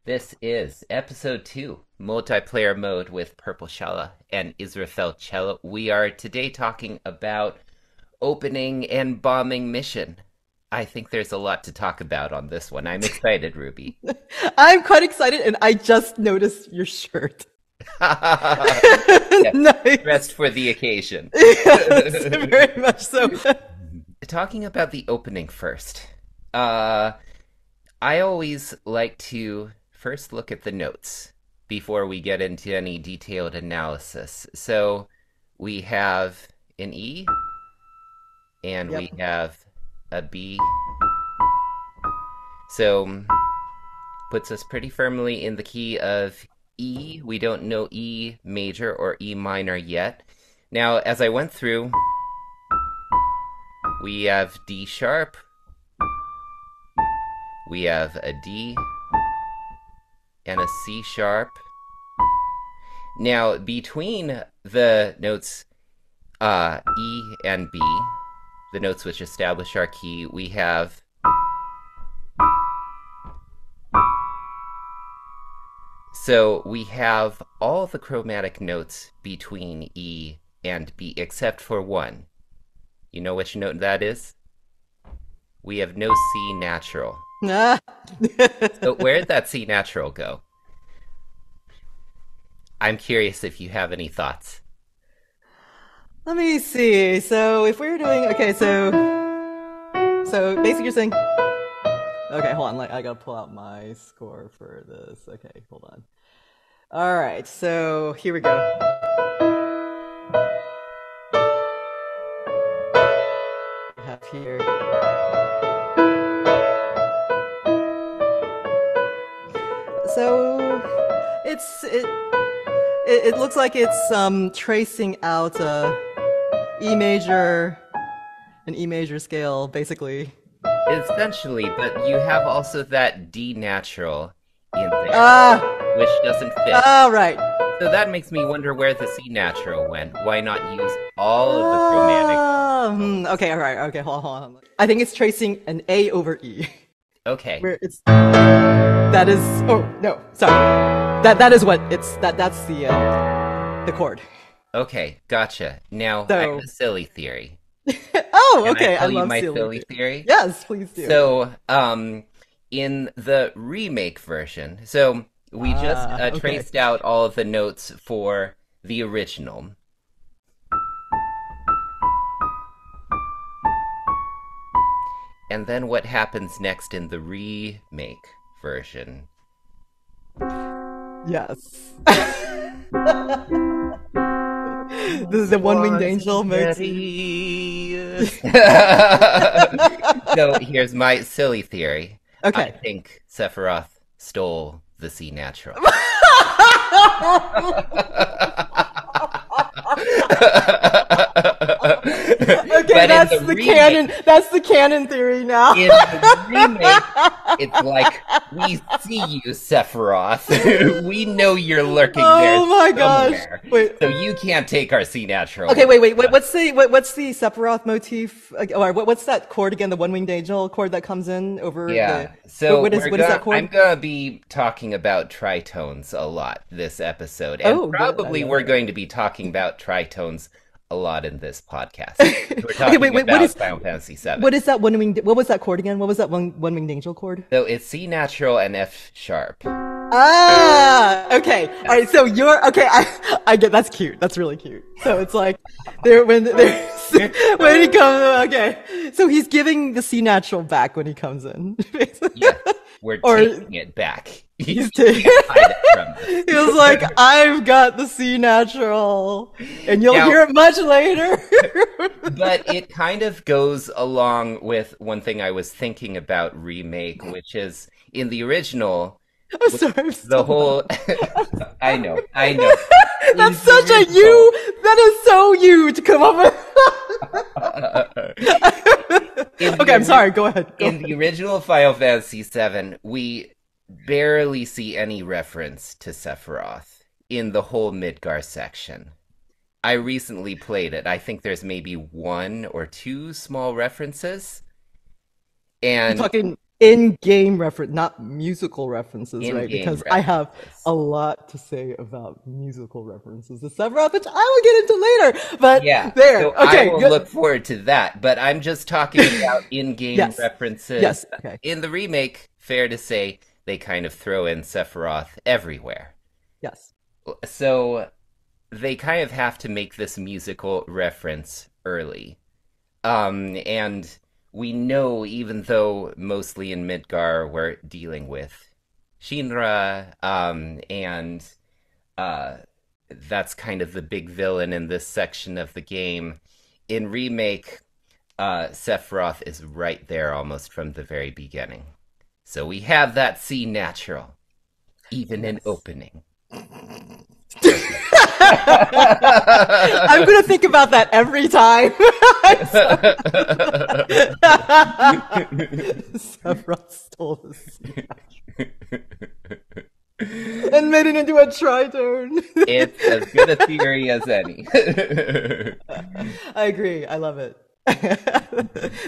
This is episode 2, multiplayer mode with Purple Shala and Israfel Cello. We are today talking about opening and bombing mission. I think there's a lot to talk about on this one. I'm excited, Ruby. I'm quite excited, and I just noticed your shirt. Yes, Nice. dressed for the occasion. Yes, very much so. Talking about the opening first. Uh, I always like to first look at the notes before we get into any detailed analysis. So we have an E and Yep. we have a B. So puts us pretty firmly in the key of E. We don't know E major or E minor yet. Now, as I went through, we have D sharp, we have a D, and a C sharp. Now, between the notes E and B, the notes which establish our key, we have all the chromatic notes between E and B except for one. You know which note that is? We have no C natural. Ah. So where did that C natural go? I'm curious if you have any thoughts. Let me see. So if we're doing okay, so basically you're saying okay, hold on. Like I gotta pull out my score for this. Okay, hold on. All right, so here we go. We have here. So it looks like it's tracing out E major, an E major scale, basically. Essentially, but you have also that D natural in there, Ah, which doesn't fit. all right. So that makes me wonder where the C natural went. Why not use all of the chromatic? Okay, all right. Okay, hold on. I think it's tracing an A over E, Okay, where it's that is. Oh no, sorry. That is what it's that's the chord. okay, gotcha. Now, I have So a silly theory. oh, Can I okay. I tell you love my silly. silly theory? Yes, please do. So, in the remake version, so we just Okay. traced out all of the notes for the original. And then what happens next in the remake version? Yes. The one-winged angel makes. So here's my silly theory. I Okay. think Sephiroth stole the C natural. Okay, But in that's the the remake, canon. That's the canon theory now. in the remake, it's like, we see you, Sephiroth. We know you're lurking there Oh my gosh. somewhere. Wait. So you can't take our C natural. Okay, wait. What's the Sephiroth motif? Or what's that chord again? The one-winged angel chord that comes in over Yeah. the. So What is that I'm chord? gonna be talking about tritones a lot this episode, and Oh, good. I probably love we're it. going to be talking about tritones a lot in this podcast. We're Okay, talking wait. What about is Final Fantasy VII. what is that one-winged? What was that chord again? What was that one-winged angel chord? So it's C natural and F sharp. Ah, okay. All Yes. right. So you're okay. I get that's cute. That's really cute. So it's like there when he comes. Okay. So he's giving the C natural back when he comes in. Yes, we're Or taking it back. You he's taking. can't hide it from us. He was like, "I've got the C natural, and you'll Now, hear it much later." but it kind of goes along with one thing I was thinking about remake, which is in the original, I'm sorry. I'm the still whole. I know, I know. laughing. In That's the such a original, you. That is so you to come up with. in Okay, I'm the sorry. Go ahead. Go in the ahead. original Final Fantasy VII, we barely see any reference to Sephiroth in the whole Midgar section. I recently played it. I think there's maybe one or two small references, You and talking in-game reference, not musical references, right? In-game Because I have a references. lot to say about musical references to Sephiroth, which I will get into later. Yeah, But there, so I okay, will good. look forward to that, but I'm just talking about in-game Yes, references. yes, okay, In the remake, fair to say, they kind of throw in Sephiroth everywhere. yes. So they kind of have to make this musical reference early. And we know, even though mostly in Midgar we're dealing with Shinra, and uh, that's kind of the big villain in this section of the game. In Remake, Sephiroth is right there almost from the very beginning. So we have that C natural, even in Yes. opening. I'm gonna think about that every time. Sephiroth stole the sea and made it into a tritone. It's as good a theory as any. I agree. I love it.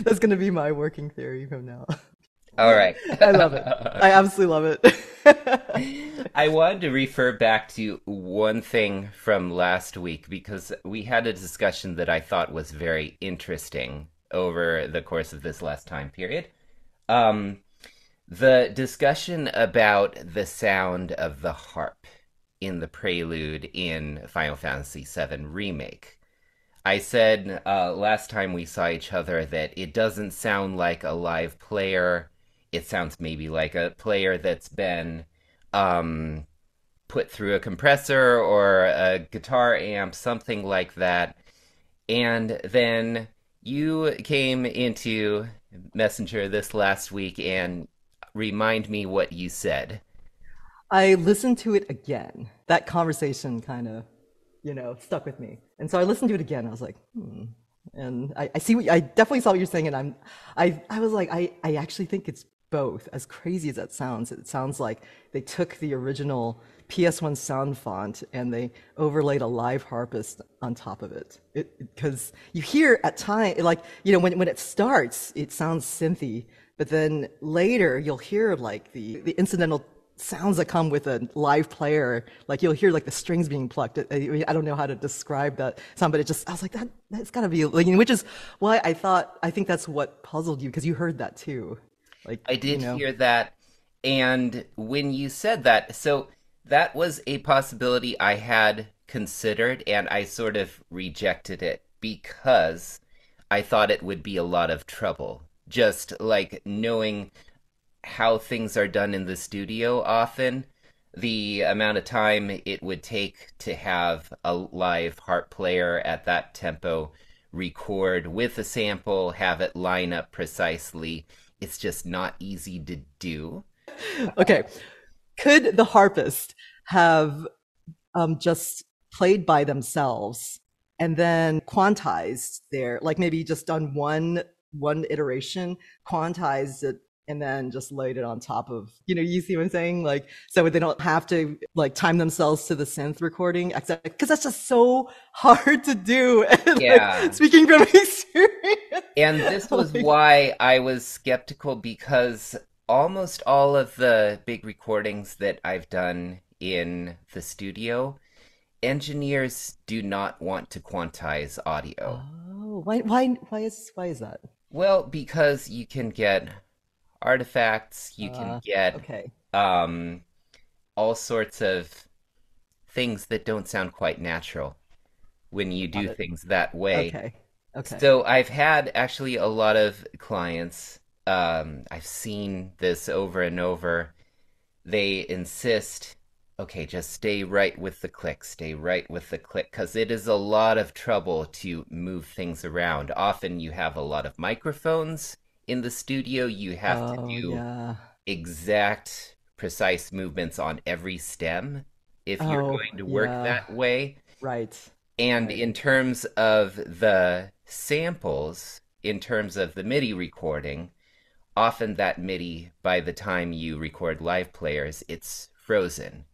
That's gonna be my working theory from now. All right. I love it. I absolutely love it. I wanted to refer back to one thing from last week because we had a discussion that I thought was very interesting over the course of this last time period. Um, the discussion about the sound of the harp in the prelude in Final Fantasy VII Remake. I said last time we saw each other that it doesn't sound like a live player. It sounds maybe like a player that's been um, put through a compressor or a guitar amp, something like that. And then you came into Messenger this last week and remind me what you said. I listened to it again. That conversation kind of, stuck with me. And so I listened to it again. I was like, hmm. And I see what I definitely saw what you're saying. And I was like, I actually think it's both. As crazy as that sounds, it sounds like they took the original PS1 sound font and they overlaid a live harpist on top of it. Because you hear at time, like, when it starts, it sounds synthy. But then later you'll hear like the incidental sounds that come with a live player. Like you'll hear like the strings being plucked. I don't know how to describe that sound, but I was like, that's gotta be, like, which is why I think that's what puzzled you, because you heard that too. Like, I did hear that. And when you said that, so that was a possibility I had considered, and I sort of rejected it because I thought it would be a lot of trouble. Just like knowing how things are done in the studio often, the amount of time it would take to have a live harp player at that tempo record with a sample, have it line up precisely. It's just not easy to do. okay, could the harpist have just played by themselves and then quantized their, like, maybe just done one iteration, quantized it, and then just laid it on top of, you see what I'm saying? Like, so they don't have to like time themselves to the synth recording, because that's just so hard to do. And like, Yeah. speaking from experience, And this was like, why I was skeptical because almost all of the big recordings that I've done in the studio, engineers do not want to quantize audio. oh, why is that? Well, because you can get artifacts, you can Uh, get okay, um, all sorts of things that don't sound quite natural when you got do it. things that way. Okay, okay. So I've had actually a lot of clients. I've seen this over and over. They insist, okay, just stay right with the click, stay right with the click, because it is a lot of trouble to move things around. Often you have a lot of microphones in the studio. You have to Oh do yeah. exact, precise movements on every stem if you're Oh going to work yeah. that way. Right. And Right. in terms of the samples, in terms of the MIDI recording, often that MIDI, by the time you record live players, it's frozen.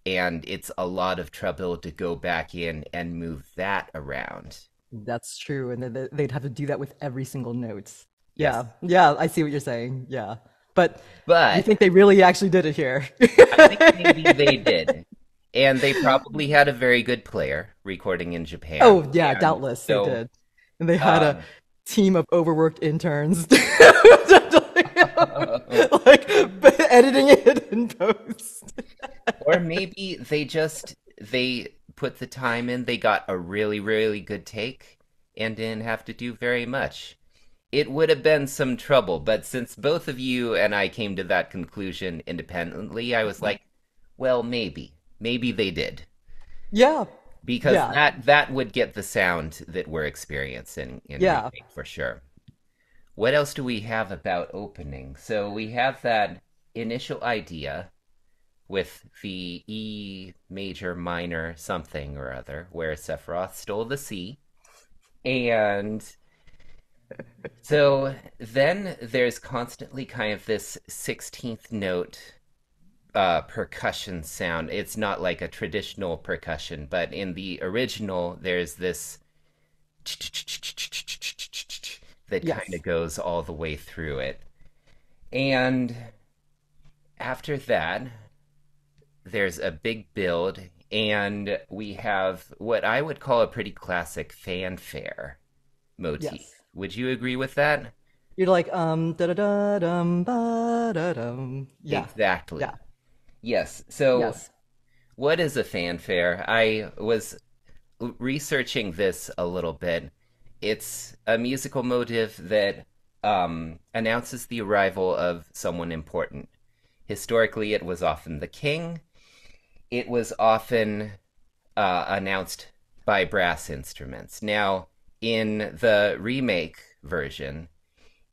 And it's a lot of trouble to go back in and move that around. That's true. And then they'd have to do that with every single note. Yes. Yeah. Yeah. I see what you're saying. Yeah. But you But think they really actually did it here? I think maybe they did. And they probably had a very good player recording in Japan. Oh yeah, And doubtless they so, did. And they had a um, team of overworked interns, like editing it in post. or maybe they put the time in, they got a really, really good take and didn't have to do very much. It would have been some trouble, but since both of you and I came to that conclusion independently, I was like, well, maybe. Maybe they did. Yeah, Because yeah, that would get the sound that we're experiencing in yeah, remake for sure. What else do we have about opening? So we have that initial idea with the E major minor something or other, where Sephiroth stole the sea. And so then there's constantly kind of this 16th note percussion sound. It's not like a traditional percussion, but in the original, there's this that kind of yes, goes all the way through it. And after that, there's a big build, and we have what I would call a pretty classic fanfare yes. motif. Would you agree with that? You're like da da da dum ba da dum. Yeah, Exactly. yeah, Yes. So, yes, what is a fanfare? I was researching this a little bit. It's a musical motive that announces the arrival of someone important. Historically, it was often the king. It was often announced by brass instruments. Now, in the remake version,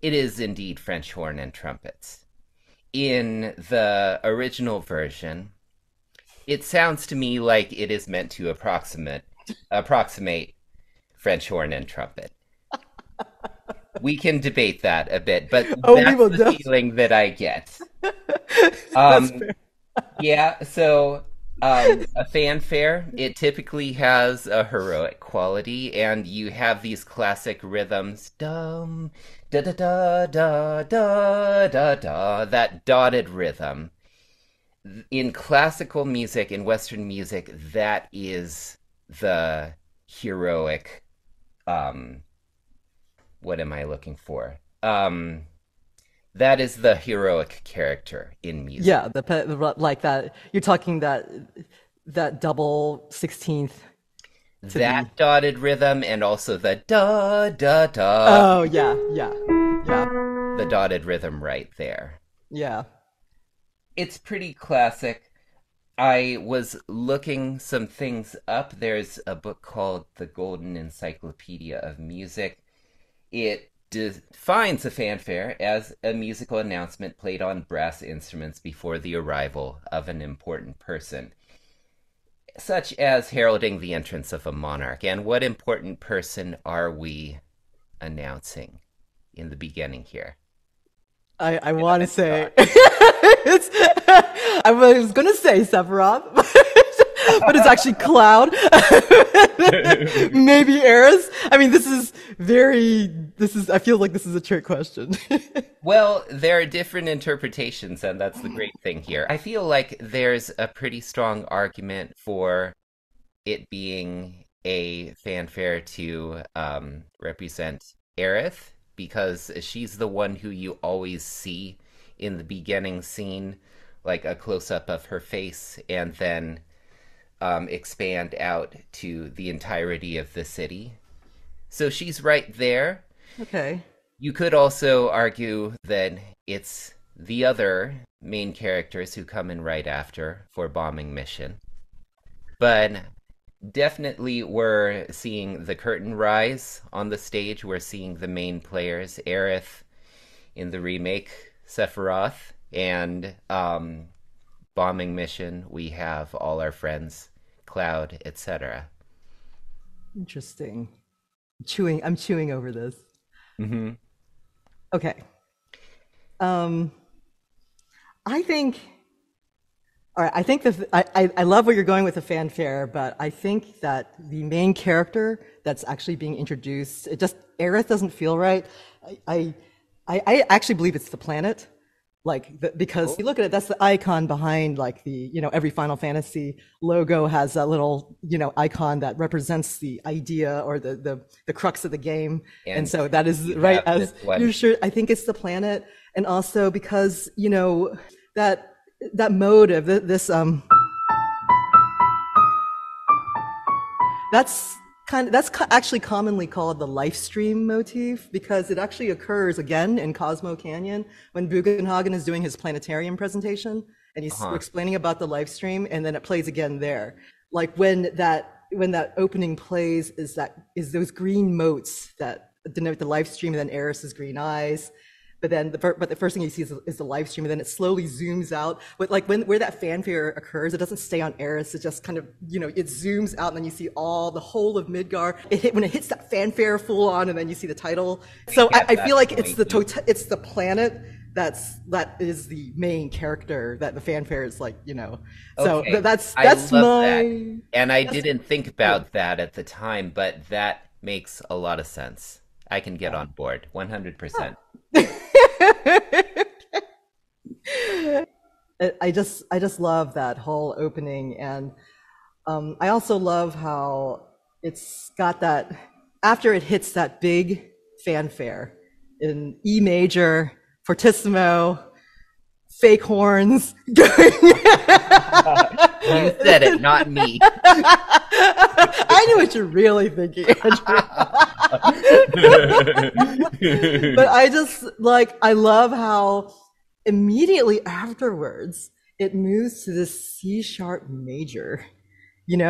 it is indeed French horn and trumpets. In the original version, it sounds to me like it is meant to approximate French horn and trumpet. We can debate that a bit, but oh, we that's will the just. feeling that I get. That's Um, fair. yeah, so a fanfare, it typically has a heroic quality, and you have these classic rhythms, dum, da da da da da da da, that dotted rhythm. In classical music, in Western music, that is the heroic, um, what am I looking for? That is the heroic character in music. Yeah, like that. You're talking that double 16th to the. That dotted rhythm and also the da da da, Oh yeah, yeah, yeah, the dotted rhythm right there. yeah. It's pretty classic. I was looking some things up. There's a book called The Golden Encyclopedia of Music. It defines a fanfare as a musical announcement played on brass instruments before the arrival of an important person, such as heralding the entrance of a monarch. And what important person are we announcing in the beginning here? I Give it want to a say thought. it's, I was gonna say Sephiroth, but it's actually Cloud. Maybe Eris. I mean, this is very. This is. I feel like this is a trick question. Well, there are different interpretations, and that's the great thing here. I feel like there's a pretty strong argument for it being a fanfare to represent Aerith, because she's the one who you always see in the beginning scene, like a close up of her face, and then expand out to the entirety of the city. So she's right there. Okay. You could also argue that it's the other main characters who come in right after for bombing mission. But definitely we're seeing the curtain rise on the stage. We're seeing the main players, Aerith in the remake, Sephiroth, and bombing mission. We have all our friends, Cloud, etc. Interesting. Chewing. I'm chewing over this. Mm-hmm. Okay. Um. I think. All right. I think I love where you're going with the fanfare, but I think that the main character that's actually being introduced, it just Aerith doesn't feel right. I I actually believe it's the planet. because Oh, you look at it, that's the icon behind like every Final Fantasy logo has that little icon that represents the idea or the crux of the game. And and so that is you right have this as you're one. sure. I think it's the planet, and also because that that motive, this that's actually commonly called the life stream motif because it actually occurs again in Cosmo Canyon when Bugenhagen is doing his planetarium presentation and he's Uh-huh. explaining about the life stream, and then it plays again there. Like when that opening plays is those green motes that denote the life stream, and then Eris's green eyes. But the first thing you see is the live stream, and then it slowly zooms out. But like where that fanfare occurs, it doesn't stay on Eris. It just kind of it zooms out, and then you see the whole of Midgar. When it hits that fanfare full on, and then you see the title. I So get I that feel like point. it's the planet that is the main character that the fanfare is like. So Okay, I that's love that. my And I that's didn't think yeah. about that at the time, but that makes a lot of sense. I can get on board 100%. I just love that whole opening, and I also love how it's got that after it hits that big fanfare in E major, fortissimo, fake horns going. You said it, not me. I knew what you're really thinking, Andrew. But I love how immediately afterwards it moves to this C sharp major. Exactly,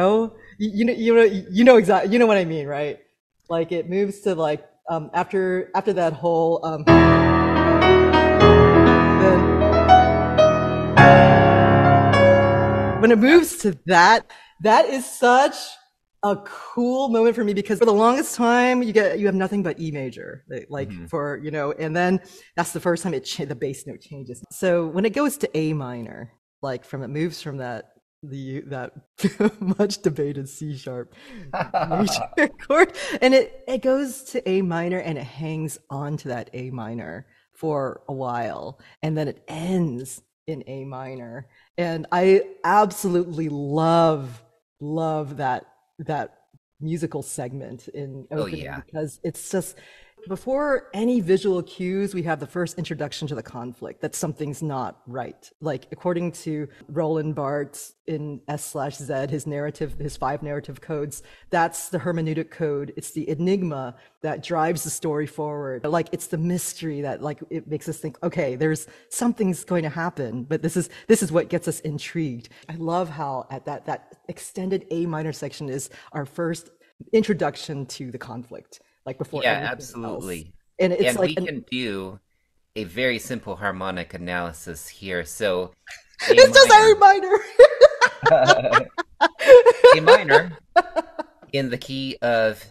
you know what I mean, right? Like it moves to like after that whole then when it Yeah. moves to that is such a cool moment for me because for the longest time you have nothing but E major, like Mhm. and then that's the first time the bass note changes. So when it goes to A minor, like it moves from that much debated C sharp major chord, and it goes to A minor, and it hangs on to that A minor for a while, and then it ends in A minor. And I absolutely love that musical segment in Oh opening yeah. because it's just before any visual cues, we have the first introduction to the conflict that something's not right. Like according to Roland Barthes in S/Z, his 5 narrative codes, that's the hermeneutic code. It's the enigma that drives the story forward. Like it's the mystery that like it makes us think, okay, there's something's going to happen, but this is what gets us intrigued. I love how at that extended A minor section is our first introduction to the conflict, like before Yeah, anything else. absolutely. And it's And like we an can do a very simple harmonic analysis here. So A it's just A minor. minor. A minor in the key of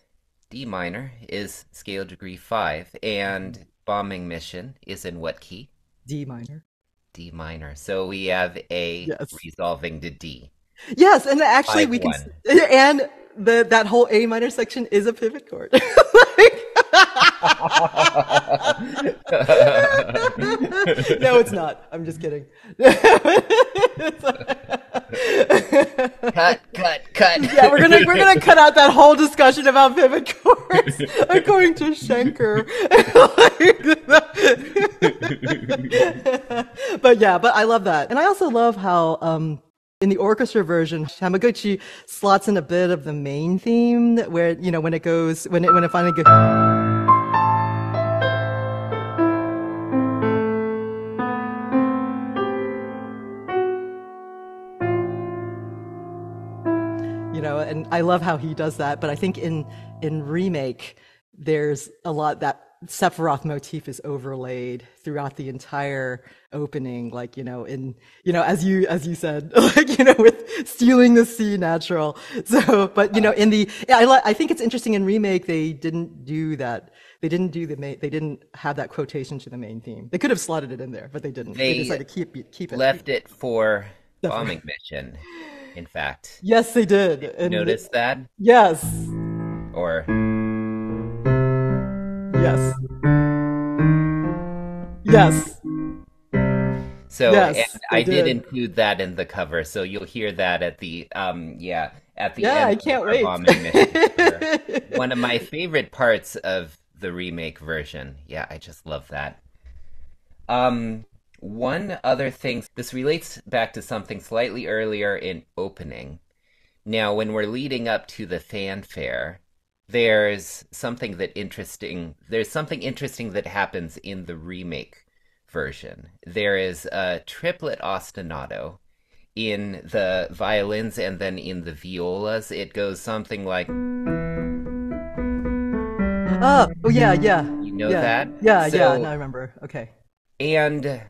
D minor is scale degree 5, and bombing mission is in what key? D minor. D minor. So we have A Yes. resolving to D. Yes, and actually we can 5-1. and that whole A minor section is a pivot chord. Like- no, it's not. I'm just kidding. Cut, cut, cut. Yeah, we're gonna cut out that whole discussion about pivot chords according to Schenker. But I love that, and I also love how in the orchestra version, Hamaguchi slots in a bit of the main theme where when it finally goes. And I love how he does that. But I think in remake, there's a lot that Sephiroth motif is overlaid throughout the entire opening, like as you said, like with stealing the C natural. So, but in the I think it's interesting in remake they didn't do that. They didn't have that quotation to the main theme. They could have slotted it in there, but they didn't. They They decided to keep it. left it for Sephiroth. bombing mission, in fact. Yes, they did, Did you and notice that? yes, Or yes, yes. So, and Yes, they I did did. include that in the cover, so you'll hear that at the Yeah, end I of can't our wait. bombing mission here. One of my favorite parts of the remake version. Yeah, I just love that. Um, One other thing, this relates back to something slightly earlier in opening. Now, when we're leading up to the fanfare, there's something interesting that happens in the remake version. There is a triplet ostinato in the violins and then in the violas. It goes something like, Oh yeah, yeah, you know yeah, that? yeah. Now So, I remember. Okay. and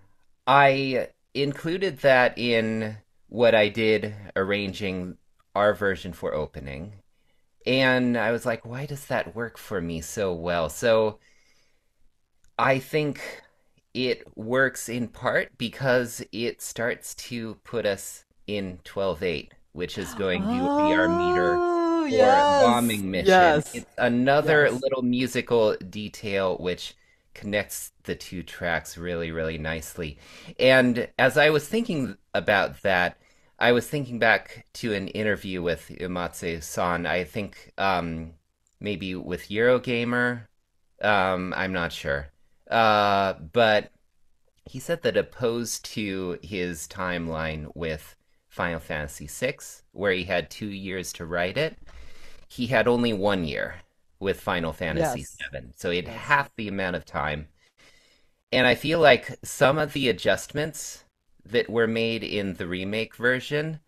I included that in what I did arranging our version for opening. And I was like, why does that work for me so well? So I think it works in part because it starts to put us in 12/8, which is going to be our meter Oh for yes, bombing mission. yes, It's another yes. little musical detail which connects the two tracks really, really nicely. And as I was thinking about that, I was thinking back to an interview with Umatsu-san, I think maybe with Eurogamer. I'm not sure. But he said that opposed to his timeline with Final Fantasy VI, where he had 2 years to write it, he had only 1 year with Final Fantasy Yes, VII. So he had yes. half the amount of time. And I feel like some of the adjustments that were made in the remake version,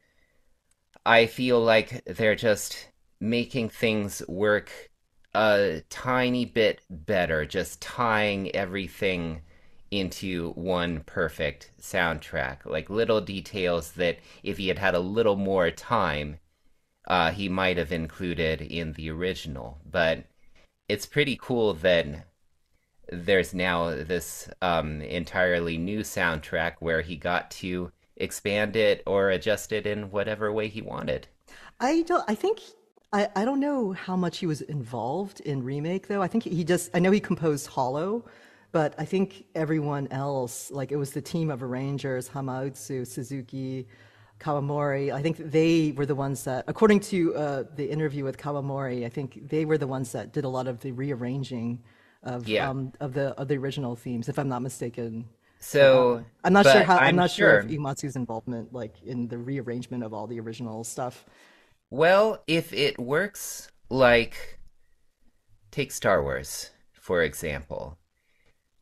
I feel like they're just making things work a tiny bit better, just tying everything into one perfect soundtrack. Like little details that if he had had a little more time, he might have included in the original. But it's pretty cool that there's now this entirely new soundtrack where he got to expand it or adjust it in whatever way he wanted. I don't. I think I don't know how much he was involved in remake though. I think he just. I know he composed Hollow, but I think everyone else, like it was the team of arrangers, Hamautsu, Suzuki, Kawamori. I think they were the ones that, according to the interview with Kawamori, I think they were the ones that did a lot of the rearranging Yeah. of the original themes, if I'm not mistaken. But So, I'm not sure but how. I'm I'm not sure of sure. Imatsu's involvement, like in the rearrangement of all the original stuff. Well, if it works, like, take Star Wars, for example.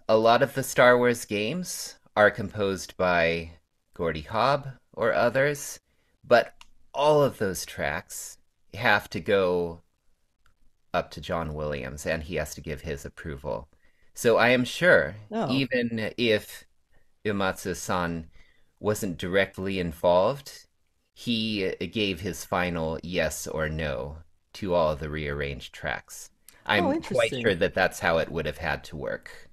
A lot of the Star Wars games are composed by Gordy Hobb or others, but all of those tracks have to go up to John Williams and he has to give his approval. So I am sure, Oh, even if Uematsu-san wasn't directly involved, he gave his final yes or no to all of the rearranged tracks. oh, I'm quite sure interesting. that that's how it would have had to work.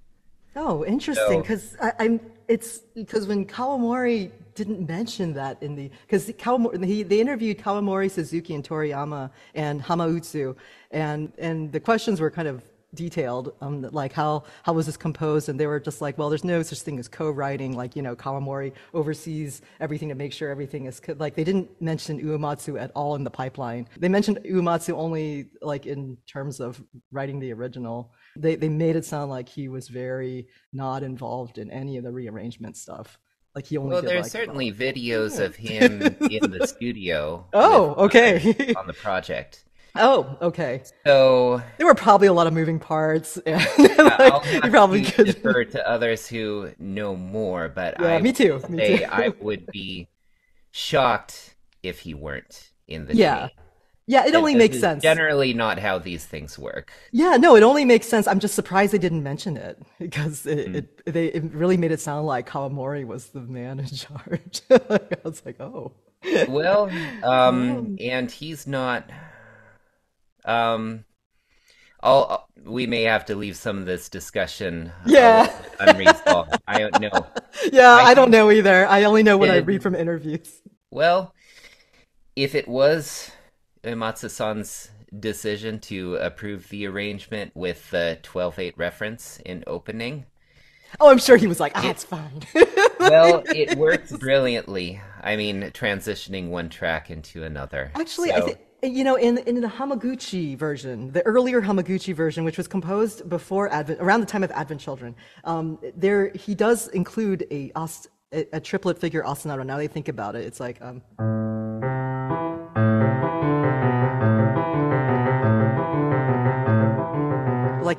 Oh, interesting. So, Because I'm. It's because when Kawamori didn't mention that in the because Kawamori they interviewed Kawamori, Suzuki, and Toriyama and Hamautsu, and the questions were kind of detailed, like how was this composed, and they were just like, well, there's no such thing as co-writing. Like Kawamori oversees everything to make sure everything is like they didn't mention Uematsu at all in the pipeline. They mentioned Uematsu only like in terms of writing the original. They made it sound like he was very not involved in any of the rearrangement stuff. Like he only well, did there's like certainly volunteer. videos Yeah. of him in the studio with Oh, others okay. on the project. Oh, okay. So, There were probably a lot of moving parts, and I'll like you have probably to could. defer to others who know more, but Yeah, I me will too. Me too. say I would be shocked if he weren't in the Yeah. chain. Yeah, it And only this makes is sense. generally not how these things work. Yeah, no, it only makes sense. I'm just surprised they didn't mention it because Hmm. it really made it sound like Kawamori was the man in charge. I was like, oh. Well, Um, and he's not. Um, we may have to leave some of this discussion a yeah. little bit unresolved. I don't know. Yeah, I I don't think know either. I only know what I read did from interviews. well. If it was Matsu-san's decision to approve the arrangement with the 12/8 reference in opening, Oh, I'm sure he was like, ah, It it's fine. Well, it works brilliantly. I mean, transitioning one track into another. Actually, I So think in the Hamaguchi version, the earlier Hamaguchi version, which was composed before Advent, around the time of Advent Children, there he does include a triplet figure ostinato. Now they think about it, it's like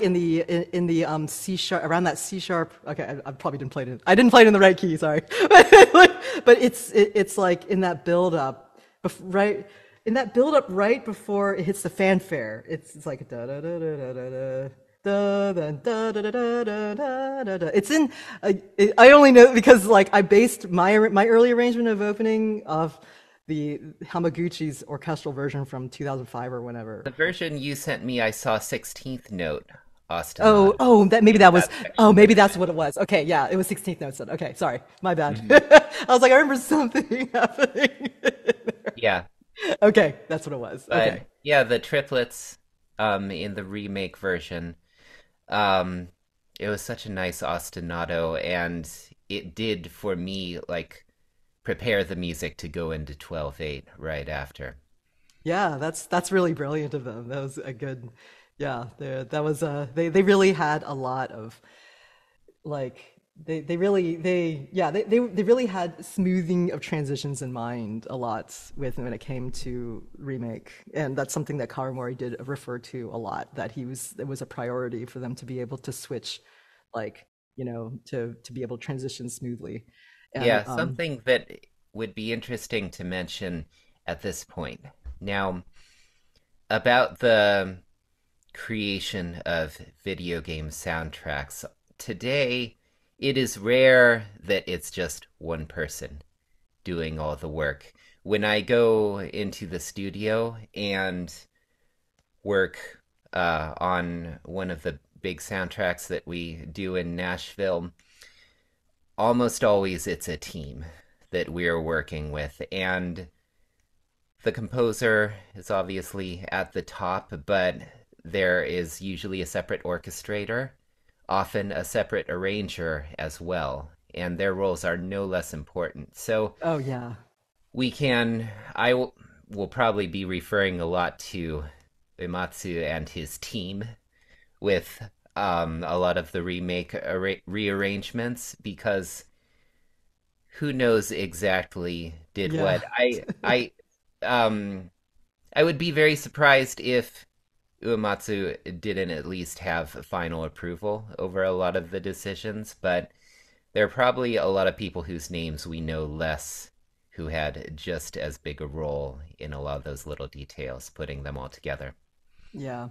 in the C sharp, around that C sharp. Okay, I probably didn't play it. I didn't play it in the right key. Sorry, but it's like in that build up, right in that build up right before it hits the fanfare. It's like da da da da da da. Da, da, da, da, da, da, da, da, da. It's in. I only know because like I based my early arrangement of opening of the Hamaguchi's orchestral version from 2005 or whenever. the version you sent me, I saw 16th note Oh, ostinato oh, that maybe in that was. that Oh, section of maybe that's it. what it was. Okay, yeah, it was 16th notes. Then. Okay, sorry, my bad. Mhm. I was like, I remember something happening. Yeah, Okay, that's what it was. but Okay. yeah, the triplets in the remake version, um it was such a nice ostinato, and it did for me like prepare the music to go into 12/8 right after. Yeah, that's really brilliant of them. That was a good. Yeah, that was they really had a lot of like they really they really had smoothing of transitions in mind a lot with when it came to remake, and that's something that Kawamori did refer to a lot, that it was a priority for them to be able to switch, like to be able to transition smoothly. And Yeah, something that would be interesting to mention at this point. Now, about the creation of video game soundtracks, today it is rare that it's just one person doing all the work. When I go into the studio and work on one of the big soundtracks that we do in Nashville, almost always it's a team that we're working with. And the composer is obviously at the top, but there is usually a separate orchestrator, often a separate arranger as well, and their roles are no less important. So oh yeah, we can, I will probably be referring a lot to Uematsu and his team with a lot of the remake rearrangements, because who knows exactly did yeah. what. Um I would be very surprised if Uematsu didn't at least have final approval over a lot of the decisions, but there are probably a lot of people whose names we know less who had just as big a role in a lot of those little details, putting them all together. Yeah.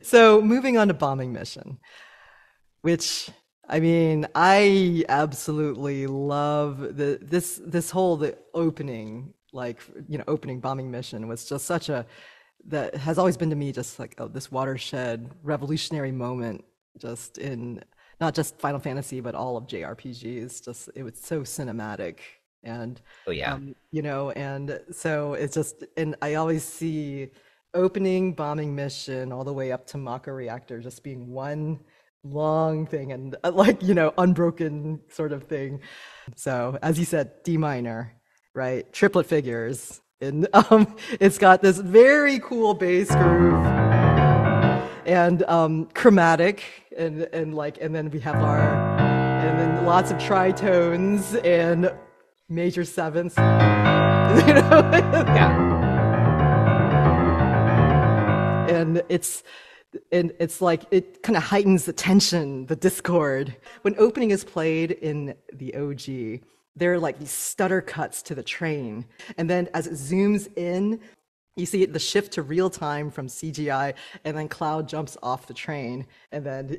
So moving on to bombing mission, which I mean, I absolutely love this whole the opening, like opening bombing mission was just such a that has always been to me just like, oh, this watershed revolutionary moment, just in not just Final Fantasy but all of JRPGs. Just it was so cinematic, and Oh yeah. and so it's just, and I always see opening bombing mission all the way up to Mako reactor just being one long thing, and like unbroken sort of thing. So as you said, D minor, right? Triplet figures. And it's got this very cool bass groove and chromatic, and then we have our, and then lots of tritones and major sevenths. Yeah. And it's like it kind of heightens the tension, the discord. When opening is played in the OG, there are like these stutter cuts to the train, and then as it zooms in, you see the shift to real time from CGI, and then Cloud jumps off the train, and then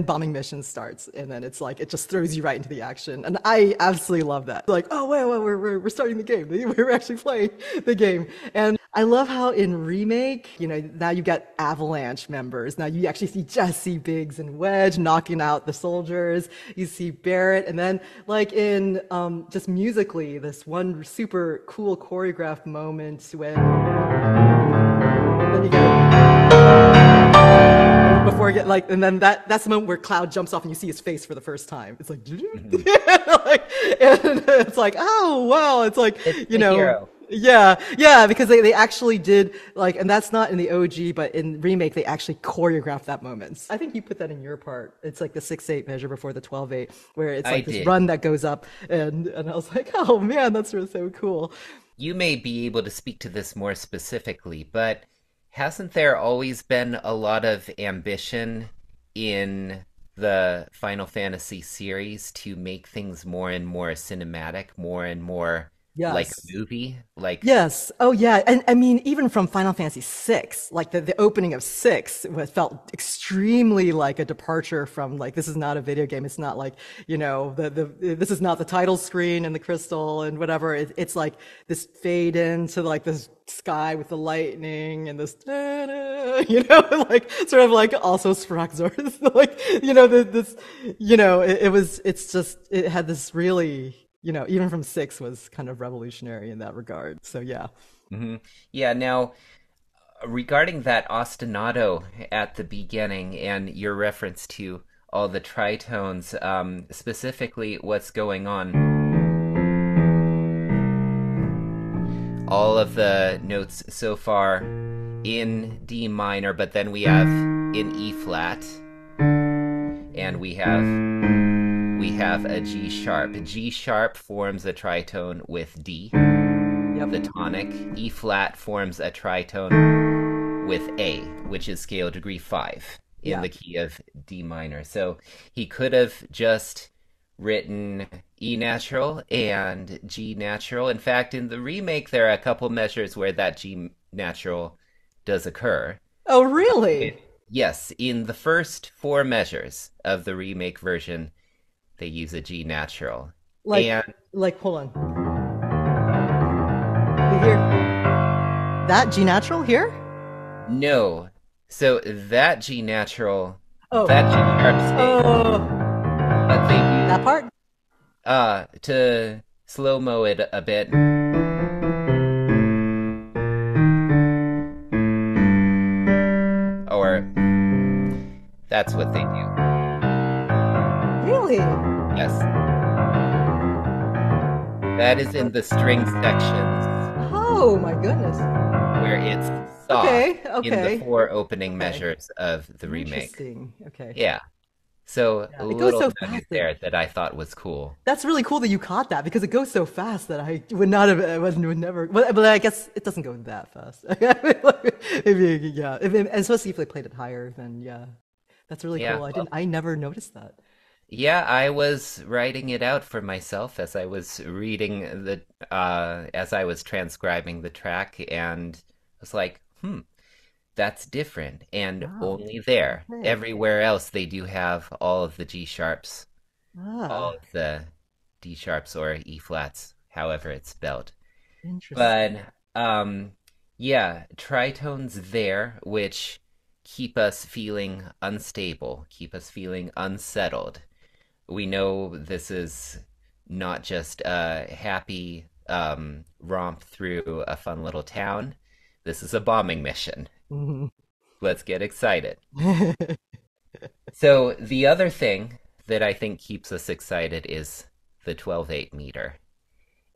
bombing mission starts, and then it's like it just throws you right into the action, and I absolutely love that. Like, oh wait, we're starting the game. We're actually playing the game, and I love how in remake, now you got Avalanche members. Now you actually see Jesse, Biggs, and Wedge knocking out the soldiers. You see Barrett, and then like in just musically, this one super cool choreographed moment when then you get before before get like, and then that's the moment where Cloud jumps off and you see his face for the first time. It's like, Mhm. like, and it's like, oh wow, it's like, It's you the know, hero. yeah, because they actually did like, and that's not in the OG, but in remake they actually choreographed that moment. I think you put that in your part. It's like the 6/8 measure before the 12/8, where it's I like this did. run that goes up, and I was like, oh man, that's really so cool. You may be able to speak to this more specifically, but hasn't there always been a lot of ambition in the Final Fantasy series to make things more and more cinematic, more and more like a Yes. movie? Like, Yes. Oh, yeah. And I mean, even from Final Fantasy VI, like the opening of six felt extremely like a departure from like this is not a video game. It's not like the this is not the title screen and the crystal and whatever. It's like this fade into like this sky with the lightning and this like sort of like also Spraxor like this it's just it had this really even from six was kind of revolutionary in that regard. So yeah. mhm. Yeah, now regarding that ostinato at the beginning and your reference to all the tritones, specifically what's going on, all of the notes so far in D minor, but then we have in E flat, and we have a G sharp. G sharp forms a tritone with D, Yep. the tonic. E flat forms a tritone with A, which is scale degree 5 in Yeah. the key of D minor. So he could have just written E natural and G natural. In fact, in the remake, there are a couple measures where that G natural does occur. Oh, really? It- yes, in the first four measures of the remake version, they use a G natural. Like, And hold on. You hear that G natural here? no, so that G natural, Oh, that G sharp stays, oh, but they use that part. to slow mo it a bit, or that's what they do. Really? Yes, that is in the string sections Oh my goodness. where it's soft Okay. in the Okay. four opening Okay. measures of the remake. Interesting. Okay. Yeah, so a Yeah. It goes little so nugget fast. there that I thought was cool. That's really cool that you caught that because it goes so fast that I would not have, I would never. But I guess it doesn't go that fast. Maybe, yeah. And especially if they played it higher, then yeah, that's really Yeah, cool. well, I never noticed that. yeah, I was writing it out for myself as I was reading as I was transcribing the track, and I was like, that's different, and Wow. only there. Okay. Everywhere else, they do have all of the G sharps, all Ah, of the D sharps or E flats, however it's spelled. But interesting. um, yeah, tritones there, which keep us feeling unstable, keep us feeling unsettled. We know this is not just a happy romp through a fun little town. This is a bombing mission. Mhm. Let's get excited. So, the other thing that I think keeps us excited is the 12/8 meter.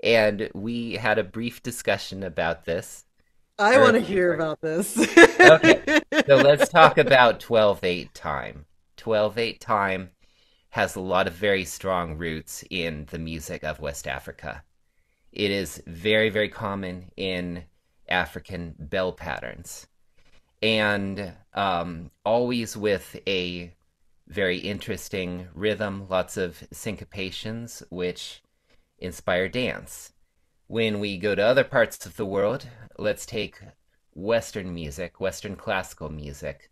And we had a brief discussion about this I want to hear earlier. about this. Okay, so let's talk about 12/8 time. 12/8 time has a lot of very strong roots in the music of West Africa. It is very, very common in African bell patterns, and always with a very interesting rhythm, lots of syncopations, which inspire dance. When we go to other parts of the world, let's take Western music, Western classical music.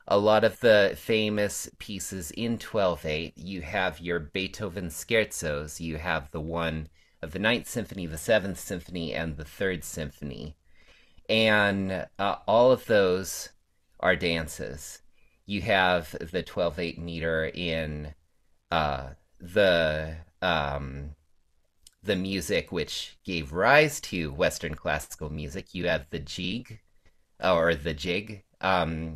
A lot of the famous pieces in 12/8, you have your Beethoven scherzos, you have the one of the Ninth Symphony, the Seventh Symphony, and the Third Symphony. And all of those are dances. You have the 12/8 meter in uh, the the music which gave rise to Western classical music. You have the jig or the jig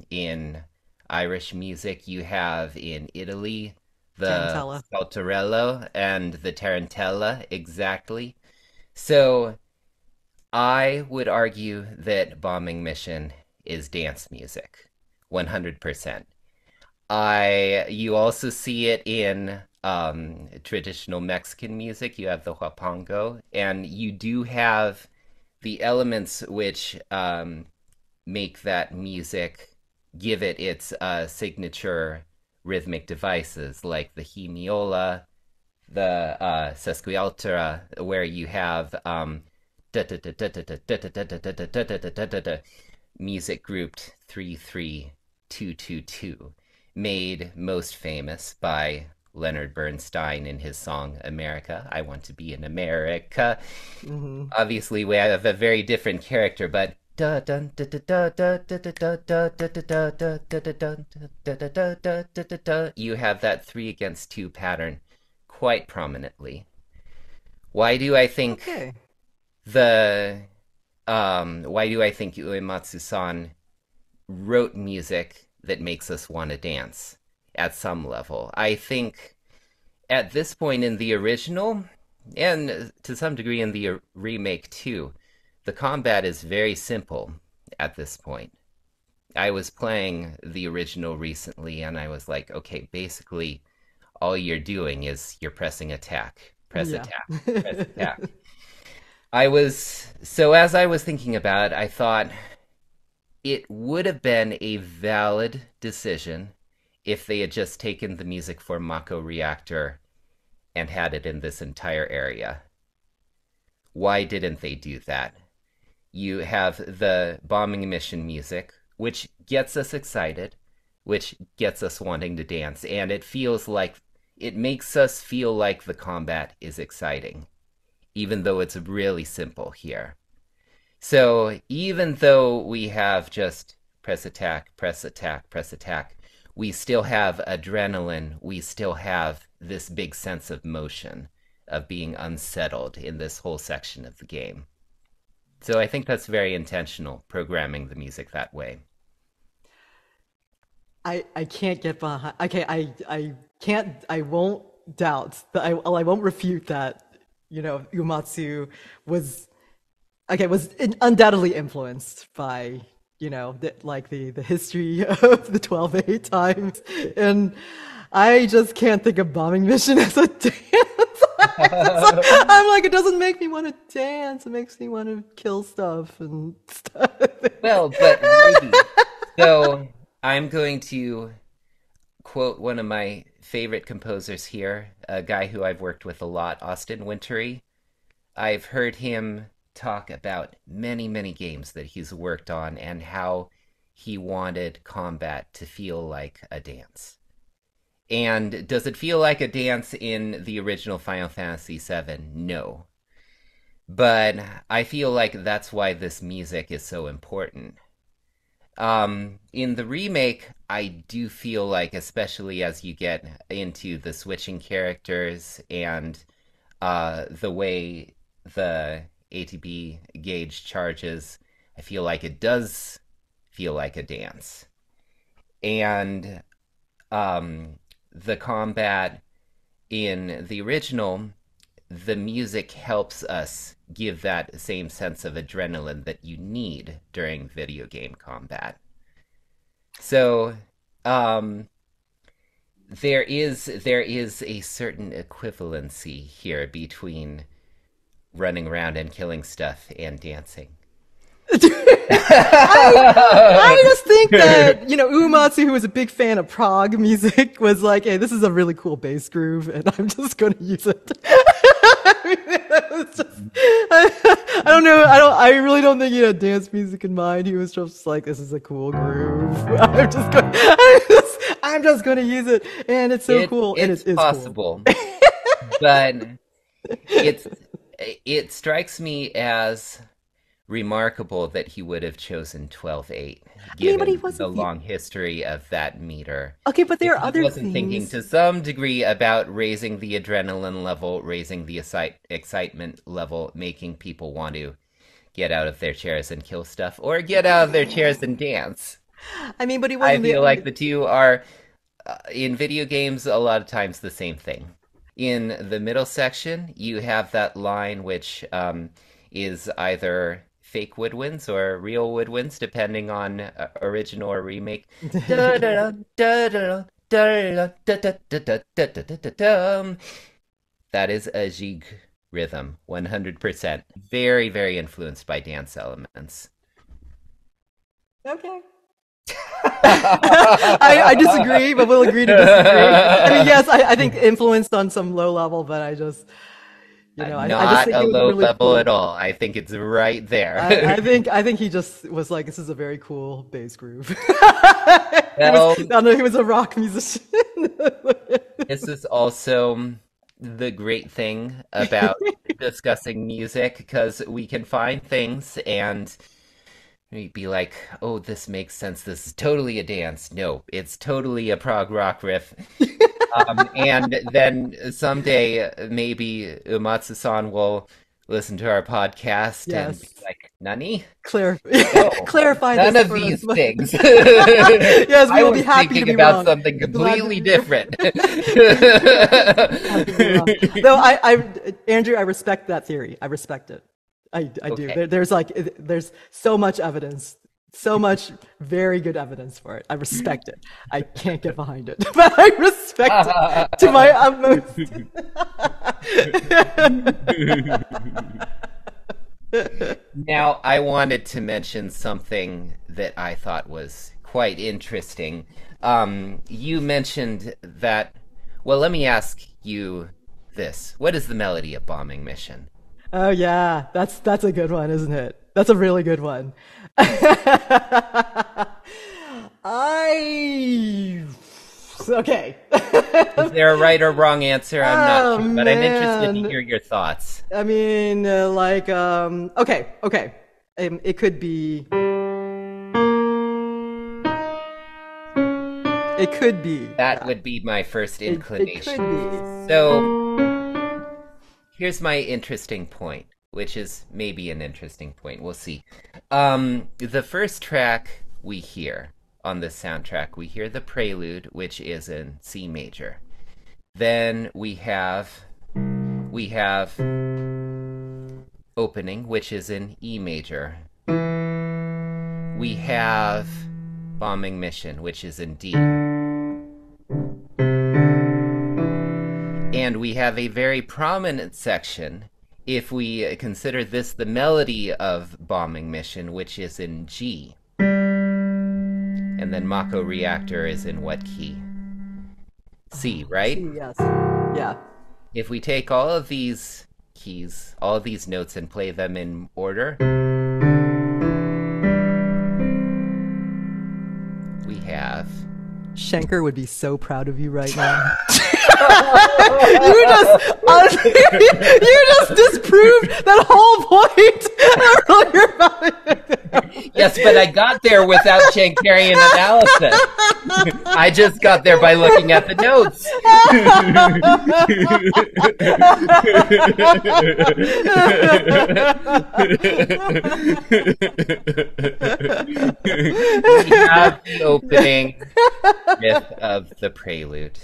in Irish music. You have in Italy the Tarantella. Saltarello and the Tarantella, exactly. So I would argue that Bombing Mission is dance music, 100%. You also see it in traditional Mexican music. You have the huapango, and you do have the elements which make that music give it its signature rhythmic devices, like the hemiola, the sesquialtera, where you have music grouped 3-3-2-2-2, made most famous by Leonard Bernstein in his song America. I Want to Be in America. Hmm. Obviously, we have a very different character, but you have that three against two pattern quite prominently. Why do I think Okay. the why do I think Uematsu-san wrote music that makes us want to dance at some level? I think at this point in the original, and to some degree in the remake too, the combat is very simple at this point. I was playing the original recently and I was like, okay, basically all you're doing is you're pressing attack, press Yeah. attack, press attack. As I was thinking about it, I thought it would have been a valid decision if they had just taken the music for Mako Reactor and had it in this entire area. Why didn't they do that? You have the bombing mission music, which gets us excited, which gets us wanting to dance, and it makes us feel like the combat is exciting, even though it's really simple here. So even though we have just press attack, press attack, press attack, we still have adrenaline. We still have this big sense of motion, of being unsettled in this whole section of the game. So I think that's very intentional, programming the music that way. I can't get behind. Okay, I can't. I won't doubt that. I won't refute that. Umatsu was was undoubtedly influenced by the history of the 12-8 times, and I just can't think of bombing mission as a dance. I'm like, it doesn't make me want to dance. It makes me want to kill stuff and stuff. Well, but Ruby, so I'm going to quote one of my favorite composers here, a guy who I've worked with a lot, Austin Wintory. I've heard him talk about many, many games that he's worked on and how he wanted combat to feel like a dance. And does it feel like a dance in the original Final Fantasy VII? No. But I feel like that's why this music is so important. In the remake, I do feel like, especially as you get into the switching characters and the way the ATB gauge charges, I feel like it does feel like a dance. And the combat in the original, the music helps us give that same sense of adrenaline that you need during video game combat. So, um, there is a certain equivalency here between running around and killing stuff and dancing. I just think that, Uematsu, who was a big fan of prog music, was like, hey, this is a really cool bass groove, and I'm just going to use it. I don't know. I really don't think he had dance music in mind. He was just like, this is a cool groove. I'm just going to use it. And it's so cool. And It's it is cool. possible, but it's it strikes me as remarkable that he would have chosen 12/8, I mean, but he given the wasn't. long history of that meter. Okay, but there If are he other wasn't thinking things. to some degree about raising the adrenaline level, raising the excitement level, making people want to get out of their chairs and kill stuff, or get out of their chairs and dance. I mean, but he I wasn't the. feel like the two are in video games a lot of times the same thing. In the middle section, you have that line which is either fake woodwinds or real woodwinds, depending on original or remake. Da da da da da da da da da da da da da da. That is a jig rhythm, 100%. Very, very influenced by dance elements. Okay. I disagree, but we'll agree to disagree. I mean, yes, I think influenced on some low level, but I just Not think a it was low really level at cool. all. I think it's right I there. think he just was like, this is a very cool bass groove. Well, I don't know, he was a rock musician. this is also the great thing about discussing music because we can find things and we'd be like, oh, this makes sense. This is totally a dance. No, it's totally a prog rock riff. And then someday maybe Umatsu-san will listen to our podcast and be Yes. like, Nani? Clar- No, clarify none this of for us. these things. Yes, we I will be was happy to thinking be about wrong. something Glad to completely be wrong. different. Glad to be wrong. Though Andrew, I respect that theory. I respect it. I do. Okay. There's so much evidence, so much very good evidence for it. I respect it. I can't get behind it, but I respect it to my utmost. Now, I wanted to mention something that I thought was quite interesting. You mentioned that. Well, let me ask you this. What is the melody of Bombing Mission? Oh yeah, that's a good one, isn't it? That's a really good one. I okay. Is there a right or wrong answer? I'm not Oh sure, but I'm interested to man. hear your thoughts. I mean, okay, okay. It could be. It could be That that. would be my first It could inclination. be. So, here's my interesting point, which is maybe an interesting point. We'll see. The first track we hear on the soundtrack, we hear the prelude, which is in C major. Then we have opening, which is in E major. We have bombing mission, which is in D. And we have a very prominent section if we consider this the melody of bombing mission, which is in G. And then Mako reactor is in what key? C, right? C, yes. Yeah. If we take all of these keys, all of these notes, and play them in order, we have. Schenker would be so proud of you right now. You just honestly, you just disproved that whole point earlier about it. Yes, but I got there without Schenkerian analysis. I just got there by looking at the notes. We have the opening riff of the prelude.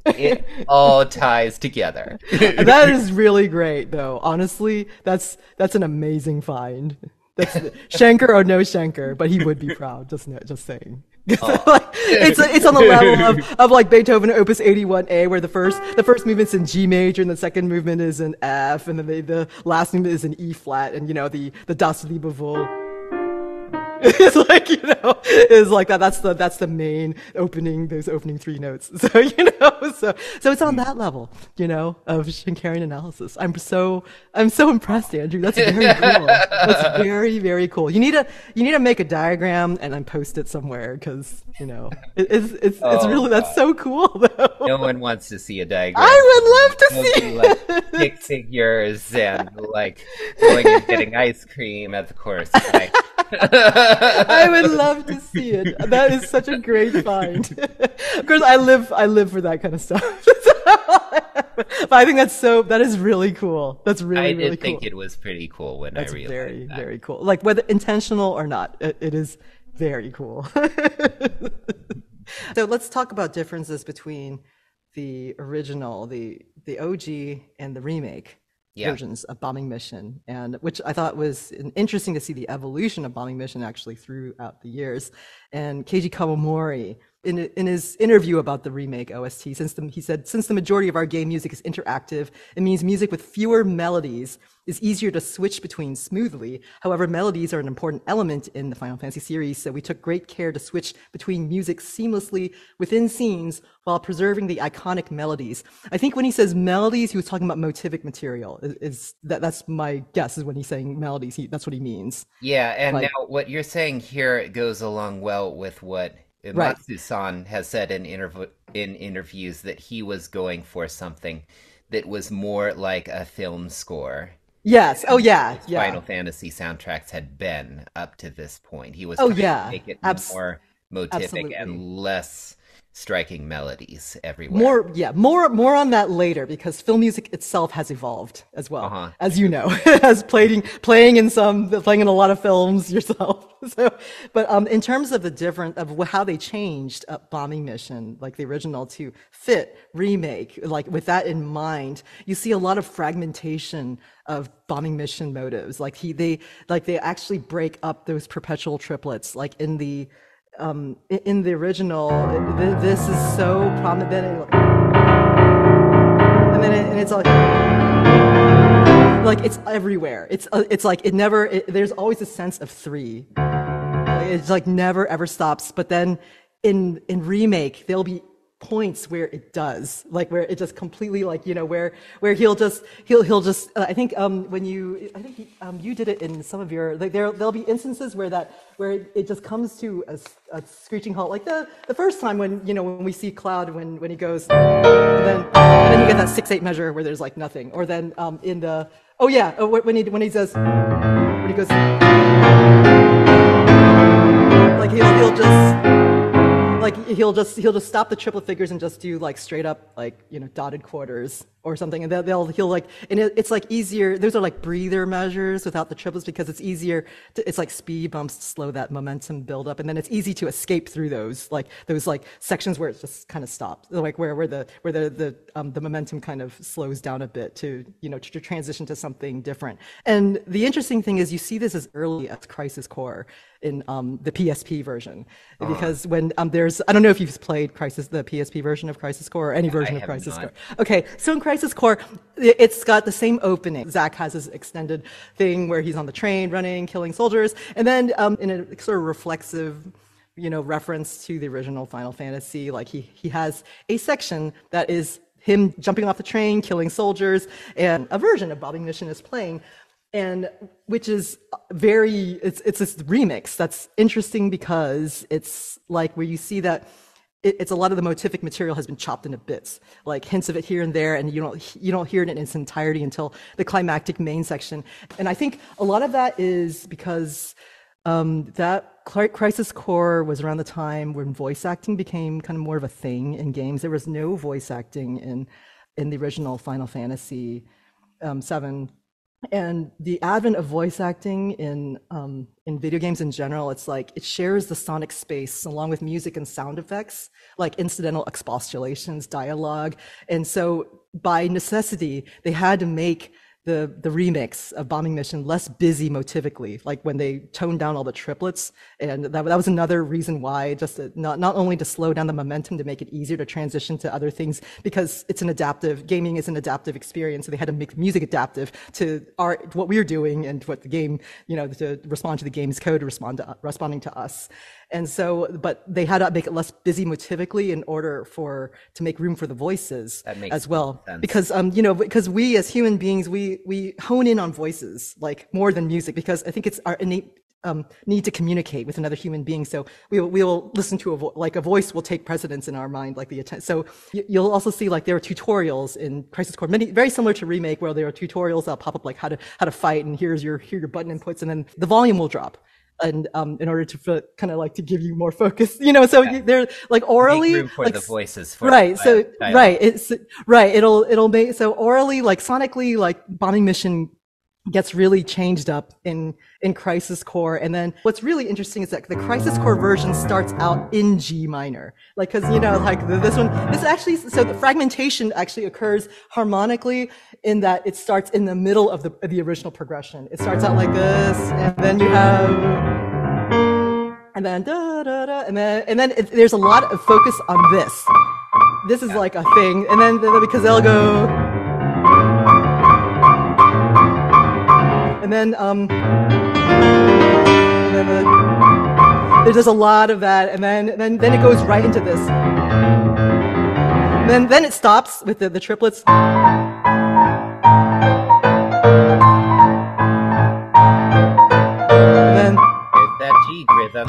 It all ties together. That is really great, though. Honestly, that's an amazing find. That's Schenker or no Schenker, but he would be proud. Just saying. Oh. It's on the level of like Beethoven Opus 81A, where the first movement's in G major and the second movement is in F, and then the last movement is in E flat, and the Das Liebe Wohl. It's like is like that. That's the main opening. Those opening three notes. So so it's on that level. Of Schenkerian analysis. I'm so impressed, Andrew. That's very cool. That's very very cool. You need to make a diagram and then post it somewhere because it's Oh really that's God. so cool though. No one wants to see a diagram. I would love to It'll see be like it. stick figures and like going and getting ice cream at the course. Right? I would love to see it. That is such a great find. Of course, I live for that kind of stuff. But I think that is really cool. That's I really really did cool. think it was pretty cool when I That's realized very that. very cool. Like whether intentional or not, it is very cool. So let's talk about differences between the original, the OG, and the remake Yeah. versions of Bombing Mission, and which I thought was interesting to see the evolution of Bombing Mission actually throughout the years. And Keiji Kawamori, in his interview about the remake OST, he said, since the majority of our game music is interactive, it means music with fewer melodies is easier to switch between smoothly. However, melodies are an important element in the Final Fantasy series, so we took great care to switch between music seamlessly within scenes while preserving the iconic melodies. I think when he says melodies, he was talking about motivic material. That's my guess, is when he's saying melodies, that's what he means. Yeah, and Like, now what you're saying here goes along well with what right. Matsu-san has said in interviews, that he was going for something that was more like a film score Yes. Oh, than yeah. most Yeah. Final Fantasy soundtracks had been up to this point. He was Oh, trying to yeah. make it more motivic and Absolutely. less striking melodies everywhere. More, yeah, more on that later, because film music itself has evolved as well, Uh-huh. as you know, as playing in a lot of films yourself. So, but in terms of the different of how they changed Bombing Mission, like the original, to fit remake, like with that in mind, you see a lot of fragmentation of Bombing Mission motives. Like they actually break up those perpetual triplets, like in the original, this is so prominent, and then and it's like it's everywhere. It's like there's always a sense of three. It's like never ever stops. But then in remake, there'll be points where it does, like where it just completely, like, where he'll just I think you did it in some of your, like, there'll be instances where it just comes to a screeching halt, like the first time when we see Cloud when he goes, and then you get that 6/8 measure where there's like nothing, or then in the when he does, when he goes, like he'll just stop the triplet figures and just do like straight up, like, dotted quarters or something, and he'll like, and it's like easier. Those are like breather measures without the triplets, because it's easier it's like speed bumps to slow that momentum build up, and then it's easy to escape through those like sections where it just kind of stops, like where the momentum kind of slows down a bit to transition to something different. And the interesting thing is, you see this as early as Crisis Core in the PSP version, Uh-huh. because when I don't know if you've played the PSP version of Crisis Core, or any I version of have Crisis not. Core. Okay, so in Crisis Core, it's got the same opening. Zack has his extended thing where he's on the train running, killing soldiers, and then in a sort of reflexive, reference to the original Final Fantasy, like he has a section that is him jumping off the train, killing soldiers, and a version of Bobbing Mission is playing, and which is it's this remix that's interesting, because it's like where you see that it's a lot of the motivic material has been chopped into bits, like hints of it here and there, and you don't hear it in its entirety until the climactic main section. And I think a lot of that is because that Crisis Core was around the time when voice acting became kind of more of a thing in games. There was no voice acting in the original Final Fantasy VII, and the advent of voice acting in video games in general, it's like it shares the sonic space along with music and sound effects, like incidental expostulations, dialogue. And so by necessity, they had to make the remix of Bombing Mission less busy motivically, like when they toned down all the triplets. And that was another reason why, just not only to slow down the momentum, to make it easier to transition to other things, because gaming is an adaptive experience, so they had to make music adaptive to what we were doing, and what the game, to respond to the game's code, responding to us. And so, but they had to make it less busy motivically in order to make room for the voices That makes as well. sense. Because we as human beings, we hone in on voices like more than music, because I think it's our innate need to communicate with another human being. So we'll listen to a voice will take precedence in our mind, like so you'll also see, like, there are tutorials in Crisis Core, many very similar to Remake, where there are tutorials that'll pop up, like how to fight, and here your button inputs, and then the volume will drop. And in order to kind of like to give you more focus, so they're like Make orally, room for like, the voices for right. So dialogue. right, it's right. It'll make, so orally, like sonically, like Bombing Mission gets really changed up in Crisis Core. And then what's really interesting is that the Crisis Core version starts out in G minor, like because like this one, this actually so the fragmentation actually occurs harmonically in that it starts in the middle of the original progression. It starts out like this, and then you have. And then da da da, and then there's a lot of focus on this. This is Yeah. like a thing, and then because they'll go, and then there's just a lot of that, and then it goes right into this. And then it stops with the triplets. And then There's that G rhythm.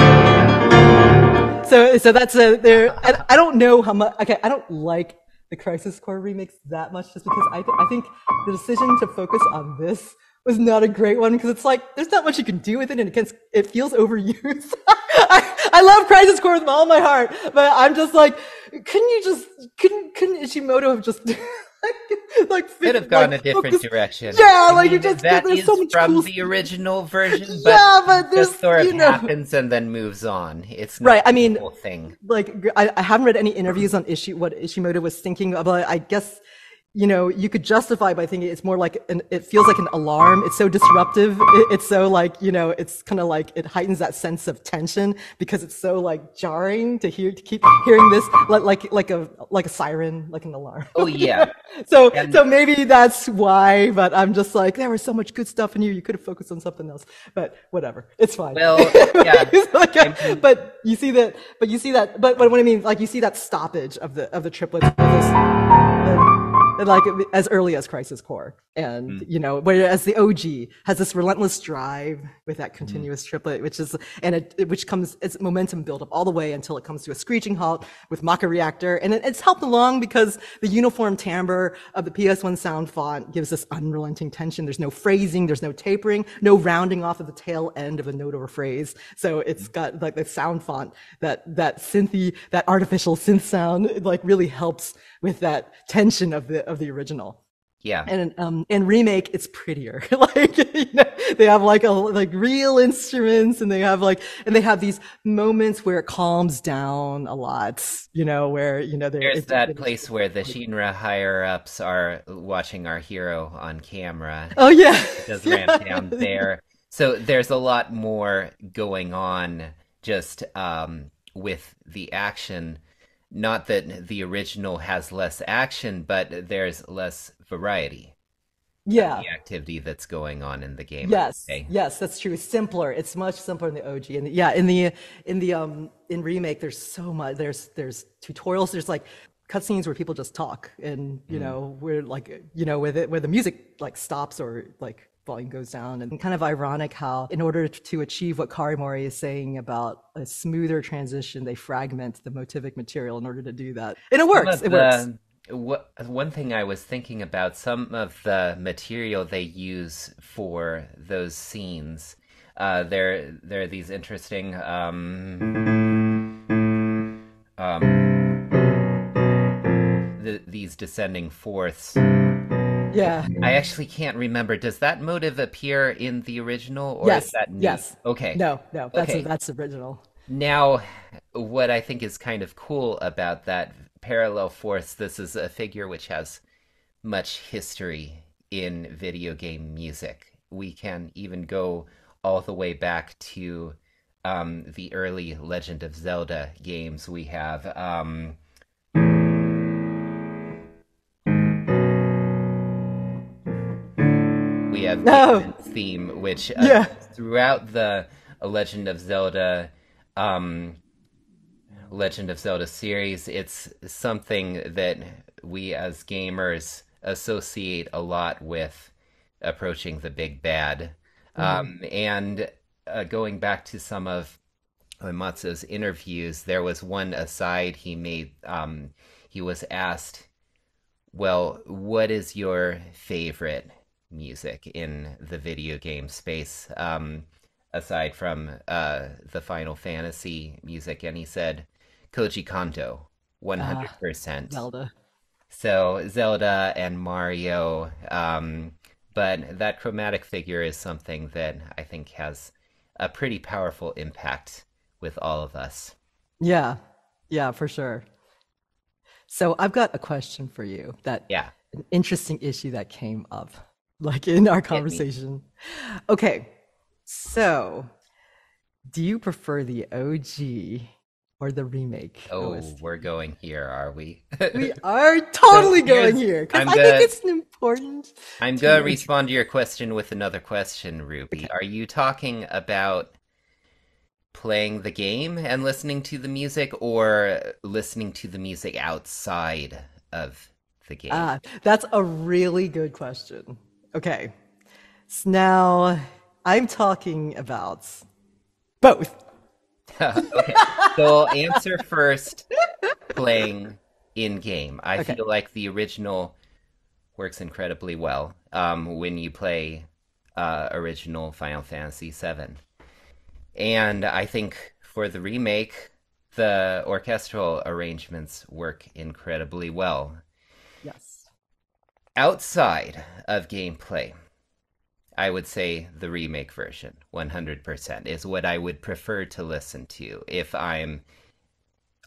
so that's a there. I don't know how much. Okay, I don't like the Crisis Core remix that much, just because I think the decision to focus on this was not a great one, because it's like there's not much you can do with it, and it feels overused. I love Crisis Core with all my heart, but I'm just like, couldn't Ishimoto have just Could have gone like a different focus? direction. Yeah, I like you mean, just that there's is so much from cool. the original version, but Yeah, but there's just sort of happens and then moves on. It's right. not I the mean, whole thing. like I haven't read any interviews on what Ishimoto was thinking about. I guess you could justify by thinking it's more like it feels like an alarm. It's so disruptive. It's so like it's kind of like it heightens that sense of tension because it's so like jarring to keep hearing this like a siren, like an alarm. Oh yeah, So and maybe that's why. But I'm just like, there was so much good stuff in here. You could have focused on something else. But whatever, it's fine. well, yeah. It's like I mean, but you see that. But what I mean, like you see that stoppage of the triplets with this, and like as early as Crisis Core, and mm, whereas the OG has this relentless drive with that mm, continuous triplet, which comes its momentum build up all the way until it comes to a screeching halt with Maka Reactor, and it's helped along because the uniform timbre of the PS1 sound font gives this unrelenting tension. There's no phrasing, there's no tapering, no rounding off of the tail end of a note or a phrase. So it's mm. got like the sound font that that artificial synth sound like really helps with that tension of the original. Yeah. And in remake, it's prettier. Like they have like real instruments, and they have these moments where it calms down a lot. Where There's that place where the Shinra higher ups are watching our hero on camera. oh yeah, It does ramp down yeah. there. So there's a lot more going on just with the action. Not that the original has less action, but there's less variety of Yeah. the activity that's going on in the game, I would Yes, say. yes, that's true. Simpler. It's much simpler in the OG. And in remake, there's so much. There's tutorials. There's like cutscenes where people just talk, and Mm. where like where the music like stops or like volume goes down, and kind of ironic how in order to achieve what Karimori is saying about a smoother transition, they fragment the motivic material in order to do that, and it Some works. of It works. one thing I was thinking about, some of the material they use for those scenes, there are these interesting these descending fourths. Yeah. I actually can't remember. Does that motive appear in the original, or is Yes. that new? Yes. Okay. No. No. Okay. That's original. Now, what I think is kind of cool about that parallel force, this is a figure which has much history in video game music. We can even go all the way back to the early Legend of Zelda games. We have No. Ganon's theme, which Yeah. throughout the Legend of Zelda um, Legend of Zelda series, it's something that we as gamers associate a lot with approaching the big bad. Mhm. And going back to some of Matsu's interviews, there was one aside he made. He was asked, well, what is your favorite music in the video game space, aside from the Final Fantasy music? And he said, Koji Kondo, Ah, 100%. Zelda. So Zelda and Mario, But that chromatic figure is something that I think has a pretty powerful impact with all of us. Yeah, yeah, for sure. So I've got a question for you that Yeah, an interesting issue that came up like in our hit me. conversation. Okay, so do you prefer the OG or the remake Oh, OST? we're going here, are we? We are So totally going here's here because I'm I think gonna it's important I'm gonna to address. respond to your question with another question, Ruby. Okay. Are you talking about playing the game and listening to the music or listening to the music outside of the game? That's a really good question. Okay. So now I'm talking about both. Okay. So answer first playing in game. I Okay. feel like the original works incredibly well when you play original Final Fantasy VII. And I think for the remake, the orchestral arrangements work incredibly well. Yes. Outside of gameplay, I would say the remake version, 100%, is what I would prefer to listen to if I'm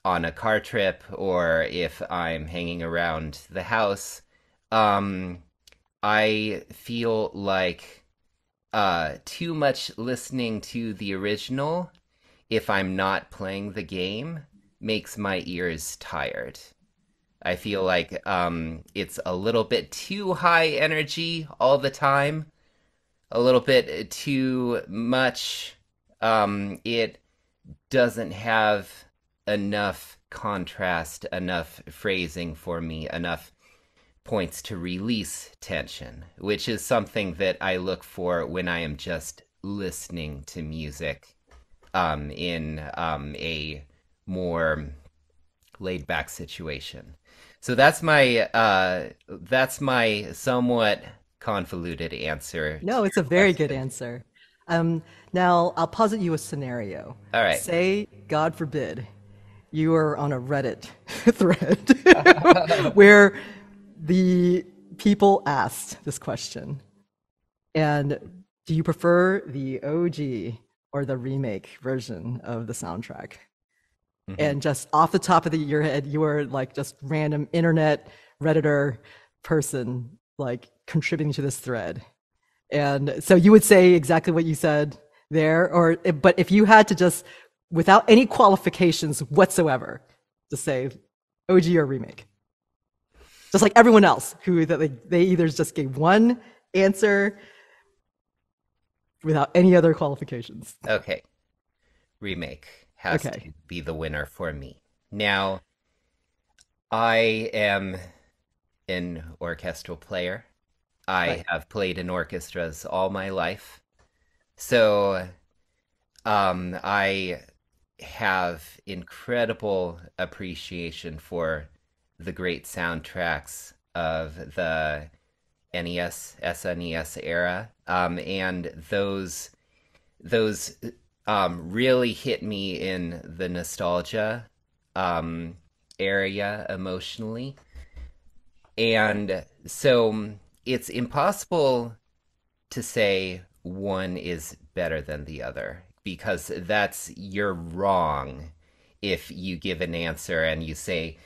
on a car trip or if I'm hanging around the house. Um, I feel like too much listening to the original if I'm not playing the game makes my ears tired. I feel like it's a little bit too high energy all the time, a little bit too much. It doesn't have enough contrast, enough phrasing for me, enough points to release tension, which is something that I look for when I am just listening to music in a more laid back situation. So that's my somewhat convoluted answer to No, it's a your very good question. answer. Um, Now, I'll posit you a scenario. All right. Say, God forbid, you are on a Reddit thread where the people asked this question. And do you prefer the OG or the remake version of the soundtrack? Hmm. And just off the top of your head, you were like just random internet Redditor person like contributing to this thread. And so you would say exactly what you said there, or but if you had to just without any qualifications whatsoever, just say OG or remake, just like everyone else who that they either just gave one answer without any other qualifications. Okay. Remake has Okay, to be the winner for me. Now, I am an orchestral player. I right. have played in orchestras all my life. So, I have incredible appreciation for the great soundtracks of the NES, SNES era. And those really hit me in the nostalgia um, area emotionally. And so it's impossible to say one is better than the other because you're wrong if you give an answer and you say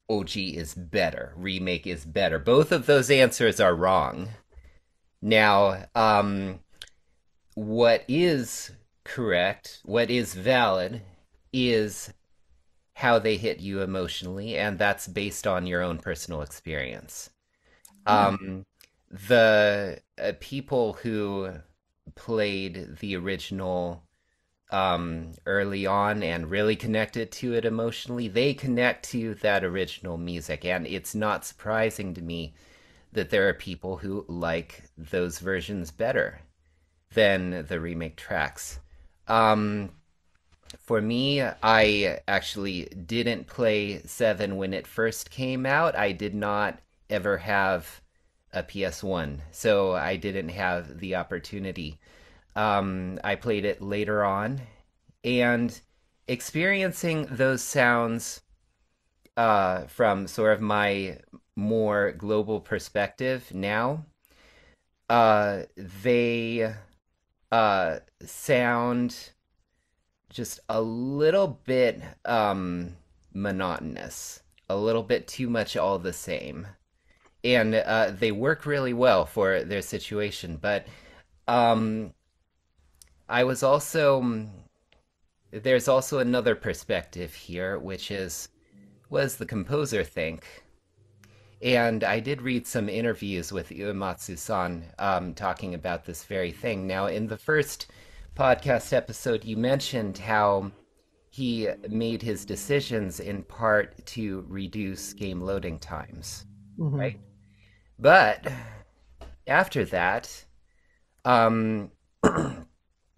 OG is better, remake is better. Both of those answers are wrong. Now, what is correct, what is valid, is how they hit you emotionally, and that's based on your own personal experience. Yeah. Um, the people who played the original early on and really connected to it emotionally, they connect to that original music. And it's not surprising to me that there are people who like those versions better than the remake tracks. Um, for me, I actually didn't play 7 when it first came out. I did not ever have a PS1, so I didn't have the opportunity. I played it later on, and experiencing those sounds from sort of my more global perspective now, They sound just a little bit monotonous, a little bit too much all the same. And they work really well for their situation. But um, I was also there's also another perspective here, which is what does the composer think? And I did read some interviews with Uematsu-san talking about this very thing. Now, in the first podcast episode, you mentioned how he made his decisions in part to reduce game loading times, Hmm. right? But after that, um,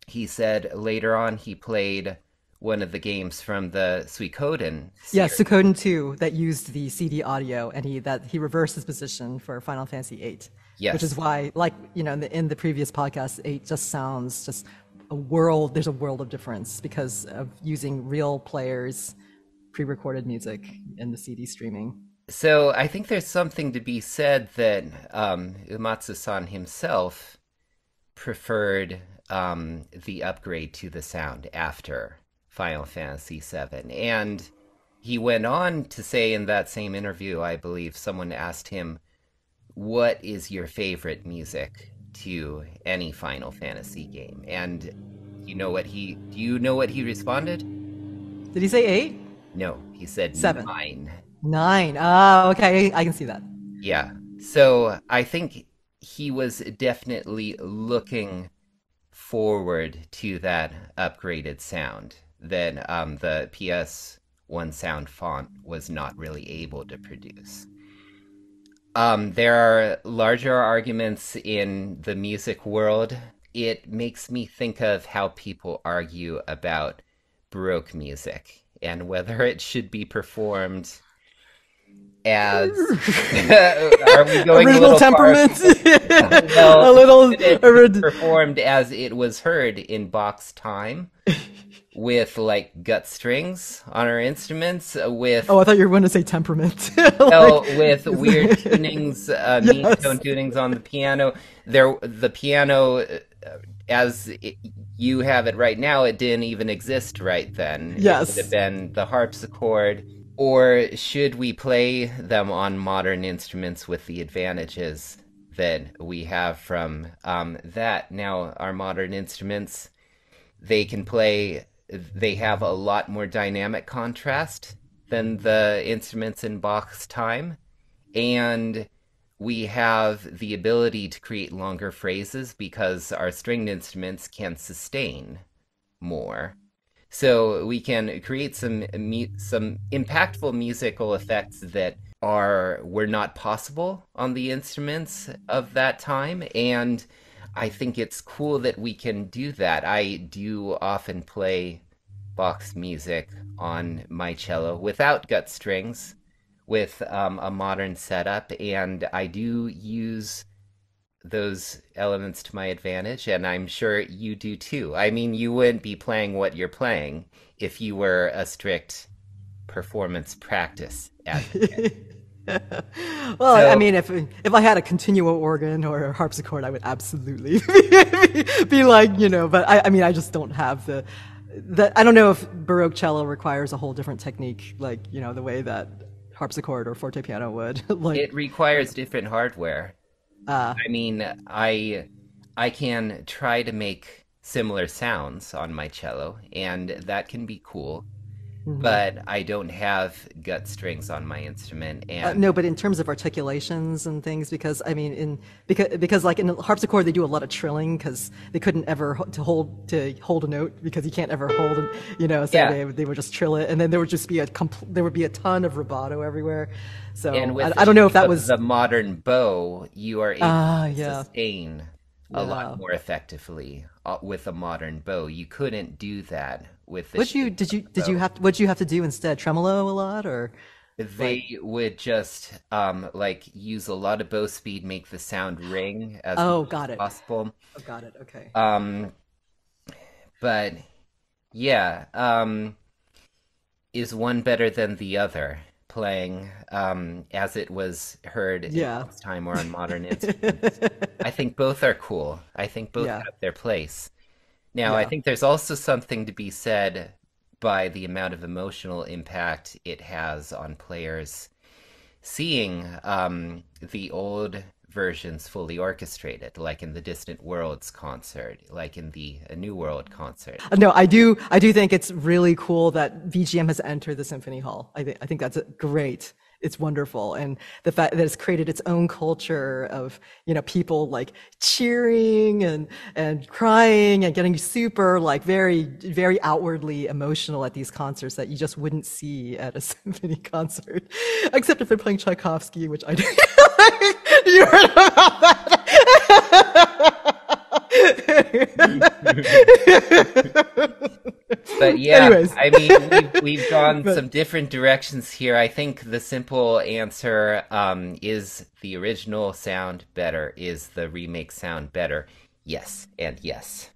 he said later on he played one of the games from the Suikoden Yeah, series. Suikoden 2 that used the CD audio, and he reversed his position for Final Fantasy VIII, which is Yes. why, like in the previous podcast, 8 just sounds just a world. There's a world of difference because of using real players' pre-recorded music in the CD streaming. So I think there's something to be said that Uematsu-san himself preferred the upgrade to the sound after Final Fantasy VII. And he went on to say in that same interview, I believe someone asked him, what is your favorite music to any Final Fantasy game? And do you know what he responded? Did he say 8? No, he said 7. nine. 9. Ah, okay, I can see that. Yeah. So I think he was definitely looking forward to that upgraded sound that the PS1 sound font was not really able to produce. There are larger arguments in the music world. It makes me think of how people argue about Baroque music and whether it should be performed as are we going a Original little far temperament. afield? Well, A little. should it be performed as it was heard in box time with like gut strings on our instruments with Oh, I thought you were going to say temperament. well, Like, with weird tunings, mean tone yes, tunings on the piano. The piano, as you have it right now, it didn't even exist right then. It would have yes. been the harpsichord. Or should we play them on modern instruments with the advantages that we have from that? Now, our modern instruments, they can play, they have a lot more dynamic contrast than the instruments in Bach's time. And we have the ability to create longer phrases because our stringed instruments can sustain more. So we can create some impactful musical effects that are were not possible on the instruments of that time, and I think it's cool that we can do that. I do often play Bach's music on my cello without gut strings, with a modern setup, and I do use those elements to my advantage, and I'm sure you do too. I mean, you wouldn't be playing what you're playing if you were a strict performance practice advocate. Well, I So mean, if I had a continuo organ or a harpsichord, I would absolutely be like, But I mean, I just don't have the. I don't know if Baroque cello requires a whole different technique, like the way that harpsichord or forte piano would. Like, it requires different hardware. uh, I mean, I can try to make similar sounds on my cello, and that can be cool, mhm. but I don't have gut strings on my instrument, and No, but in terms of articulations and things, because I mean, because like in the harpsichord they do a lot of trilling because they couldn't ever to hold a note because you can't ever hold it, so yeah. they would just trill it, and then there would just be there would be a ton of rubato everywhere. And So with the I don't know if shape that of was the modern bow, you are able to yeah, sustain a lot yeah. more effectively with a modern bow. You couldn't do that with the What you shape did of you the did you bow. have what you have to do instead? Tremolo a lot or like They would just like use a lot of bow speed, make the sound ring as much oh, as got it. possible. Oh, got it. Okay. Um, but yeah, is one better than the other? playing as it was heard in Yeah. its time or on modern instruments. I think both are cool. I think both Yeah. have their place. Now, I Yeah. think there's also something to be said by the amount of emotional impact it has on players seeing the old versions fully orchestrated, like in the Distant Worlds concert, like in the A New World concert. No, I do think it's really cool that VGM has entered the symphony hall. I think that's great. It's wonderful, and the fact that it's created its own culture of people like cheering and crying and getting super like very very outwardly emotional at these concerts that you just wouldn't see at a symphony concert, except if they're playing Tchaikovsky, which I do. You heard about that? But yeah, Anyways, I mean, we've gone but some different directions here. I think the simple answer is the original sound better? Is the remake sound better? Yes, and yes.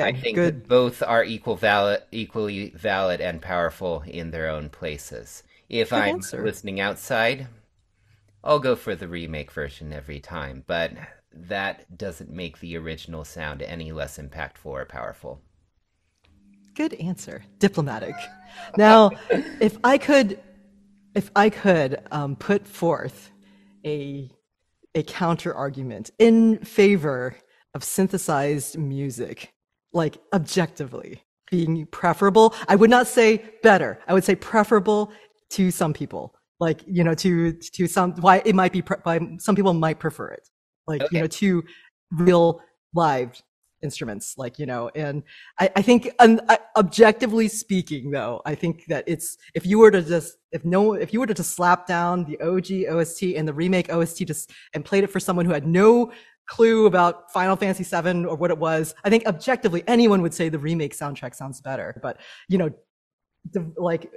I okay, good, think both are equally valid and powerful in their own places. If good I'm answer. listening outside, I'll go for the remake version every time, but that doesn't make the original sound any less impactful or powerful. Good answer. Diplomatic. Now, if I could, if I could put forth a a counter argument in favor of synthesized music, like objectively being preferable, I would not say better. I would say preferable to some people. Like, to some, why it might be, why some people might prefer it. Like, Okay. to real live instruments, like, and I think, objectively speaking, though, I think that it's, if you were to just, if you were to just slap down the OG OST and the remake OST just, and played it for someone who had no clue about Final Fantasy VII or what it was, I think objectively anyone would say the remake soundtrack sounds better. But, you know, like,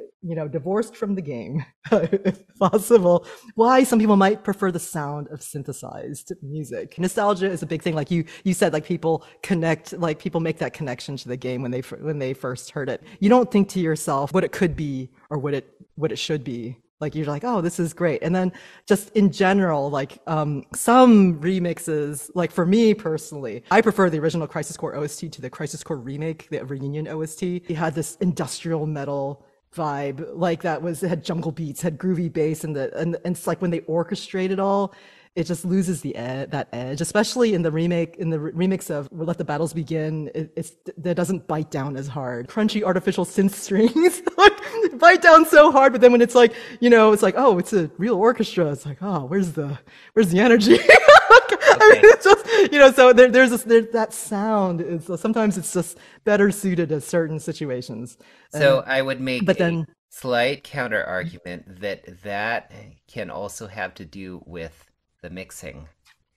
divorced from the game, if possible, why some people might prefer the sound of synthesized music. Nostalgia is a big thing. Like you said, like people connect, like people make that connection to the game when they first heard it. You don't think to yourself what it could be or what it should be. Like you're like, oh, this is great. And then just in general, like some remixes, like for me personally, I prefer the original Crisis Core OST to the Crisis Core remake, the Reunion OST. It had this industrial metal vibe, like it had jungle beats, had groovy bass, and it's like when they orchestrate it all, it just loses that edge, especially in the remix of Let the Battles Begin. That doesn't bite down as hard. Crunchy artificial synth strings like bite down so hard, but then when it's like, it's like, oh, it's a real orchestra. It's like, oh, where's the energy? I mean, Okay. it's just, so there's that sound is sometimes it's just better suited to certain situations, So and I would make but a then slight counter argument that that can also have to do with the mixing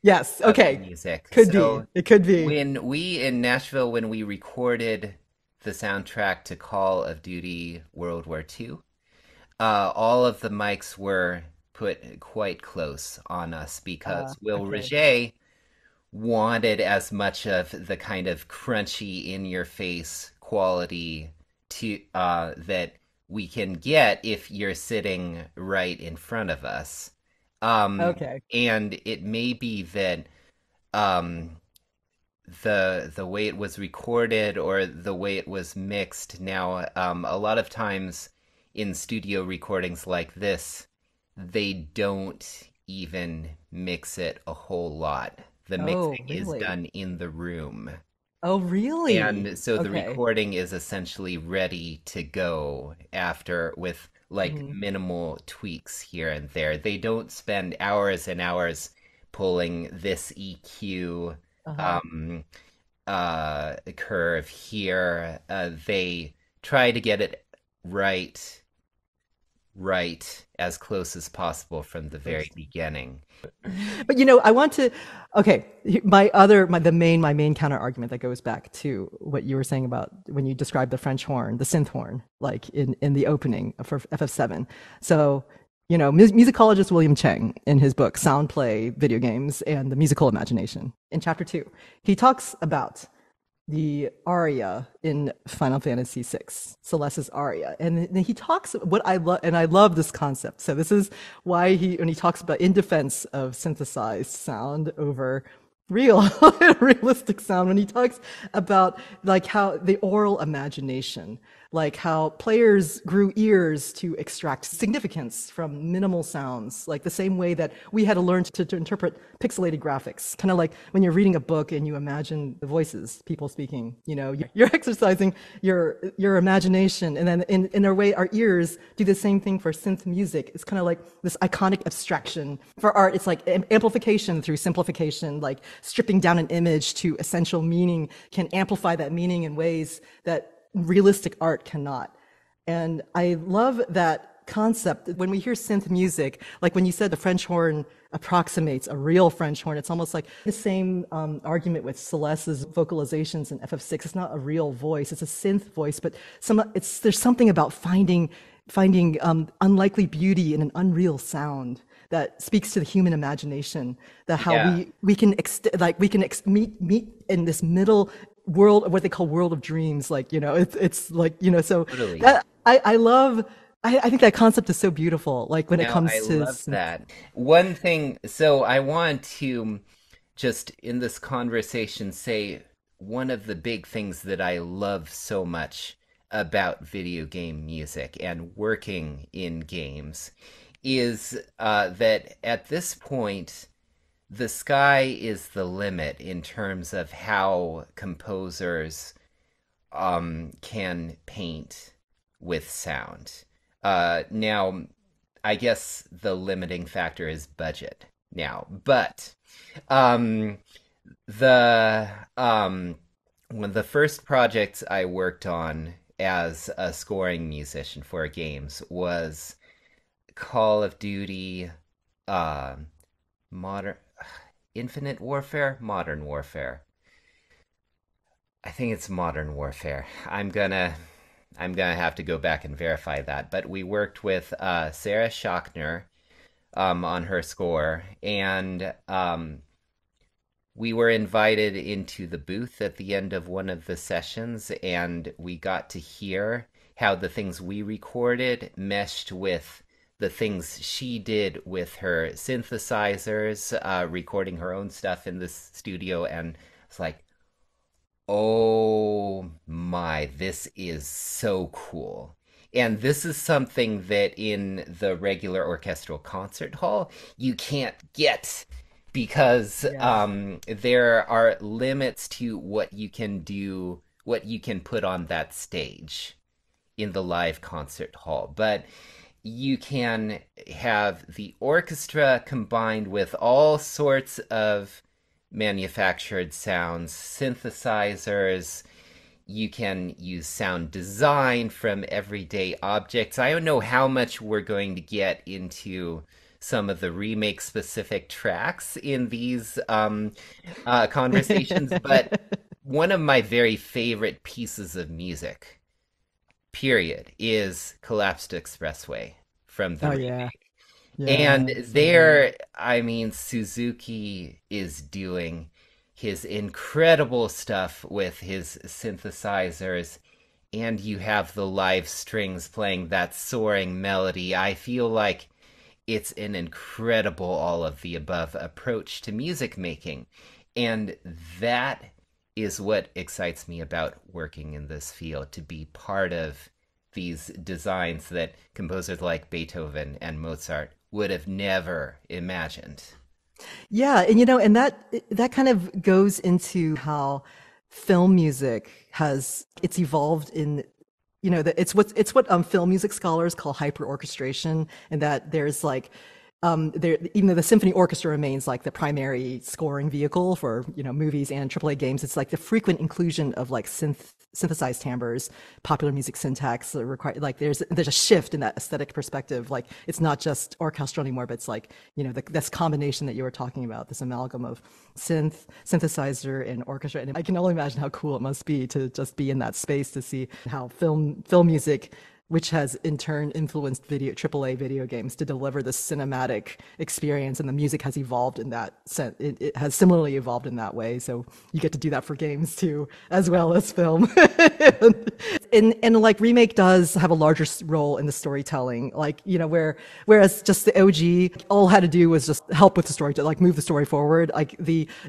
yes, of the okay, music. could be, So it could be. when we in Nashville, when we recorded the soundtrack to Call of Duty World War II, all of the mics were put quite close on us because Will Okay. Roget wanted as much of the kind of crunchy in your face quality to that we can get if you're sitting right in front of us. Okay. And it may be that um, the way it was recorded or the way it was mixed. Now, a lot of times in studio recordings like this, they don't even mix it a whole lot. The Oh, mixing is really? done in the room. Oh, really? And so the Okay. recording is essentially ready to go after with like Hmm. minimal tweaks here and there. They don't spend hours and hours pulling this EQ Uh-huh. um, curve here. They try to get it right, right as close as possible from the very First. beginning. But I want to. Okay, my main counter argument that goes back to what you were saying about when you described the French horn, the synth horn, like in the opening for FF7. So, musicologist William Cheng in his book Sound Play, Video Games, and the Musical Imagination, in chapter 2, he talks about the aria in Final Fantasy VI, Celeste's aria, and then he talks what I love, and I love this concept. So this is why when he talks about in defense of synthesized sound over real realistic sound, when he talks about like how the oral imagination, like how players grew ears to extract significance from minimal sounds, like the same way that we had to learn to interpret pixelated graphics, kind of like when you're reading a book and you imagine the voices, people speaking, you're exercising your imagination. And then in a way, our ears do the same thing for synth music. It's kind of like this iconic abstraction. For art, it's like amplification through simplification, like stripping down an image to essential meaning can amplify that meaning in ways that realistic art cannot. And I love that concept. When we hear synth music, like when you said the French horn approximates a real French horn, it's almost like the same argument with Celeste's vocalizations in FF6. It's not a real voice, it's a synth voice, but there's something about finding unlikely beauty in an unreal sound that speaks to the human imagination, that how Yeah, we can meet in this middle world, what they call world of dreams, like it's like so totally. that I love. I think that concept is so beautiful, like when it Now, I comes to love that. One thing, so I want to just in this conversation say one of the big things that I love so much about video game music and working in games is that at this point, the sky is the limit in terms of how composers can paint with sound. Now, I guess the limiting factor is budget now, but um, the one of the first projects I worked on as a scoring musician for games was Call of Duty, uh, modern Infinite Warfare, Modern Warfare. I think it's Modern Warfare. I'm gonna have to go back and verify that. But we worked with Sarah Schachner on her score, and we were invited into the booth at the end of one of the sessions, and we got to hear how the things we recorded meshed with the things she did with her synthesizers, recording her own stuff in this studio, and it's like, oh my, this is so cool. And this is something that in the regular orchestral concert hall you can't get because yeah. there are limits to what you can do, what you can put on that stage in the live concert hall. But you can have the orchestra combined with all sorts of manufactured sounds, synthesizers. You can use sound design from everyday objects. I don't know how much we're going to get into some of the remake specific tracks in these conversations, but one of my very favorite pieces of music, period, is Collapsed Expressway from the Oh yeah, remake. And yeah, so good. there, I mean, Suzuki is doing his incredible stuff with his synthesizers, and you have the live strings playing that soaring melody. I feel like it's an incredible all of the above approach to music making. And that is what excites me about working in this field, to be part of these designs that composers like Beethoven and Mozart would have never imagined. Yeah, and and that kind of goes into how film music has it's evolved in it's what film music scholars call hyper orchestration, and that there's like even though the symphony orchestra remains like the primary scoring vehicle for movies and AAA games, it's like the frequent inclusion of like synthesized timbres, popular music syntax that require like there's a shift in that aesthetic perspective. Like it's not just orchestral anymore, but it's like this combination that you were talking about, this amalgam of synthesizer and orchestra. And I can only imagine how cool it must be to just be in that space to see how film music which has in turn influenced AAA video games to deliver this cinematic experience, and the music has evolved in that sense. It has similarly evolved in that way, so you get to do that for games too, as well as film. And like remake does have a larger role in the storytelling, like whereas just the OG all had to do was just help with the story, to like move the story forward. Like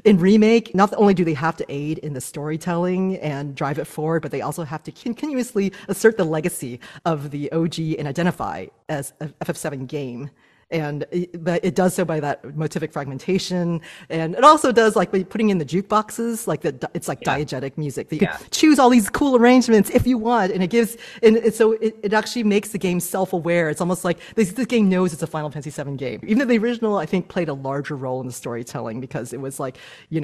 in remake, not only do they have to aid in the storytelling and drive it forward, but they also have to continuously assert the legacy of the OG and identify as a FF7 game. But it does so by that motivic fragmentation, and it also does like by putting in the jukeboxes, like it's like diegetic music that you can choose all these cool arrangements if you want, and it actually makes the game self-aware. It's almost like this game knows it's a Final Fantasy VII game, even though the original I think played a larger role in the storytelling, because it was like they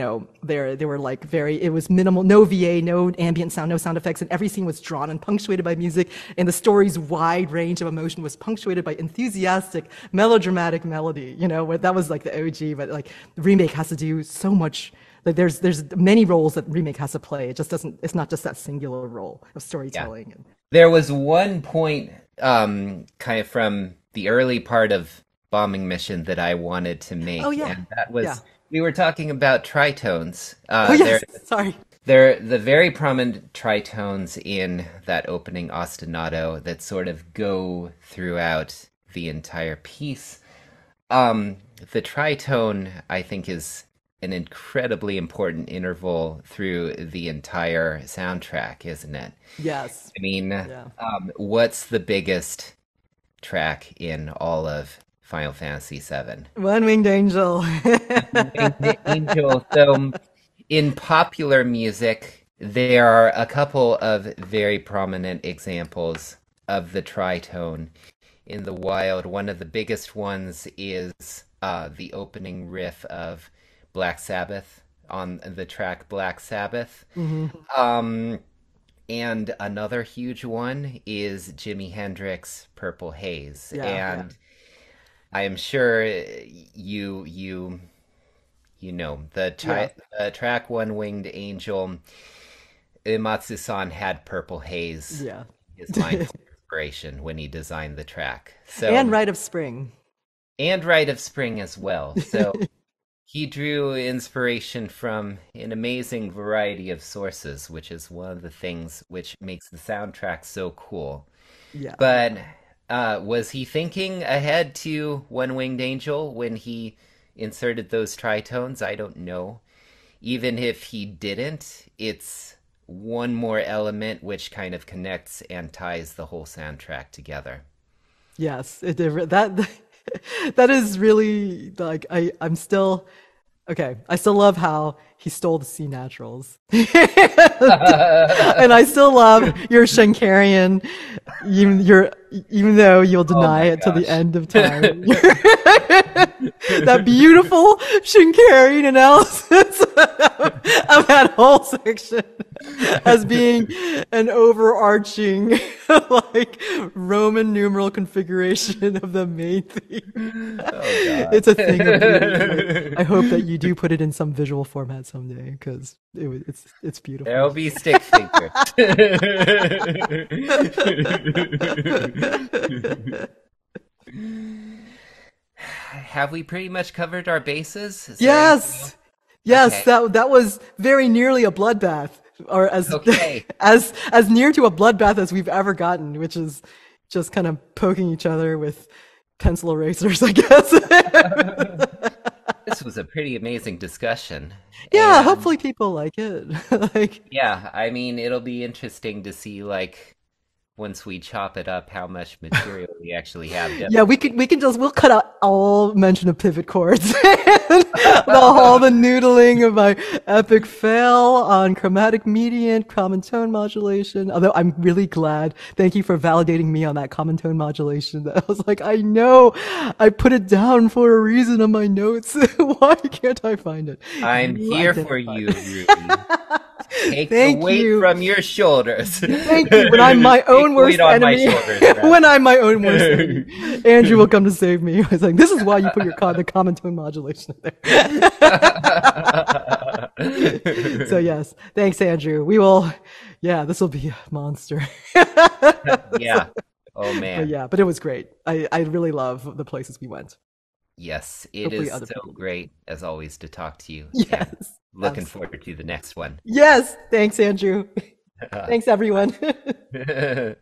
were like it was minimal, no VA, no ambient sound, no sound effects, and every scene was drawn and punctuated by music, and the story's wide range of emotion was punctuated by enthusiastic melodramatic melody, where that was like the OG, but like the remake has to do so much. Like there's many roles that remake has to play. It's not just that singular role of storytelling. Yeah. There was one point kind of from the early part of Bombing Mission that I wanted to make. Oh yeah. And that was we were talking about tritones. Oh yes, sorry. They're the very prominent tritones in that opening ostinato that sort of go throughout the entire piece. The tritone, I think, is an incredibly important interval through the entire soundtrack, isn't it? Yes. I mean, what's the biggest track in all of Final Fantasy VII? One Winged Angel. Winged Angel. So, in popular music, there are a couple of very prominent examples of the tritone in the wild. One of the biggest ones is the opening riff of Black Sabbath on the track Black Sabbath. Mm-hmm. And another huge one is Jimi Hendrix' Purple Haze. I am sure you know the track One Winged Angel. Uematsu-san had Purple Haze. Yeah. His mind inspiration when he designed the track. And Rite of Spring. And Rite of Spring as well. So he drew inspiration from an amazing variety of sources, which is one of the things which makes the soundtrack so cool. Yeah. But was he thinking ahead to One Winged Angel when he inserted those tritones? I don't know. Even if he didn't, it's one more element which kind of connects and ties the whole soundtrack together. Yes, that is really like I'm still okay. I still love how he stole the C naturals, and I still love your Schenkerian, even though you'll deny it till the end of time. That beautiful Schenkerian analysis of that whole section as being an overarching like Roman numeral configuration of the main theme. Oh, it's a thing of beauty. I hope that you do put it in some visual format someday, because it's beautiful. There'll be stick figures. Have we pretty much covered our bases? Yes. Yes, okay. that was very nearly a bloodbath, or as as near to a bloodbath as we've ever gotten, which is just kind of poking each other with pencil erasers, I guess. This was a pretty amazing discussion. Yeah, hopefully people like it. Yeah, I mean, it'll be interesting to see, like, once we chop it up, how much material we actually have. Yeah, we'll cut out all mention of pivot chords. All the noodling of my epic fail on chromatic median, common tone modulation. Although I'm really glad. Thank you for validating me on that common tone modulation. That I was like, I know I put it down for a reason on my notes. Why can't I find it? I'm here for you, Ruby. Take the weight from your shoulders. Thank you. When I'm my own worst enemy. When I'm my own worst enemy, Andrew will come to save me. I was like, this is why you put the common tone modulation in there. So yes, thanks, Andrew. We will. Yeah, this will be a monster. Yeah. Oh But man. yeah, but it was great. I really love the places we went. Yes, it Hopefully is other so people do too. great as always to talk to you and Yes, looking absolutely. forward to the next one. Yes, thanks, Andrew. Thanks, everyone. Bye.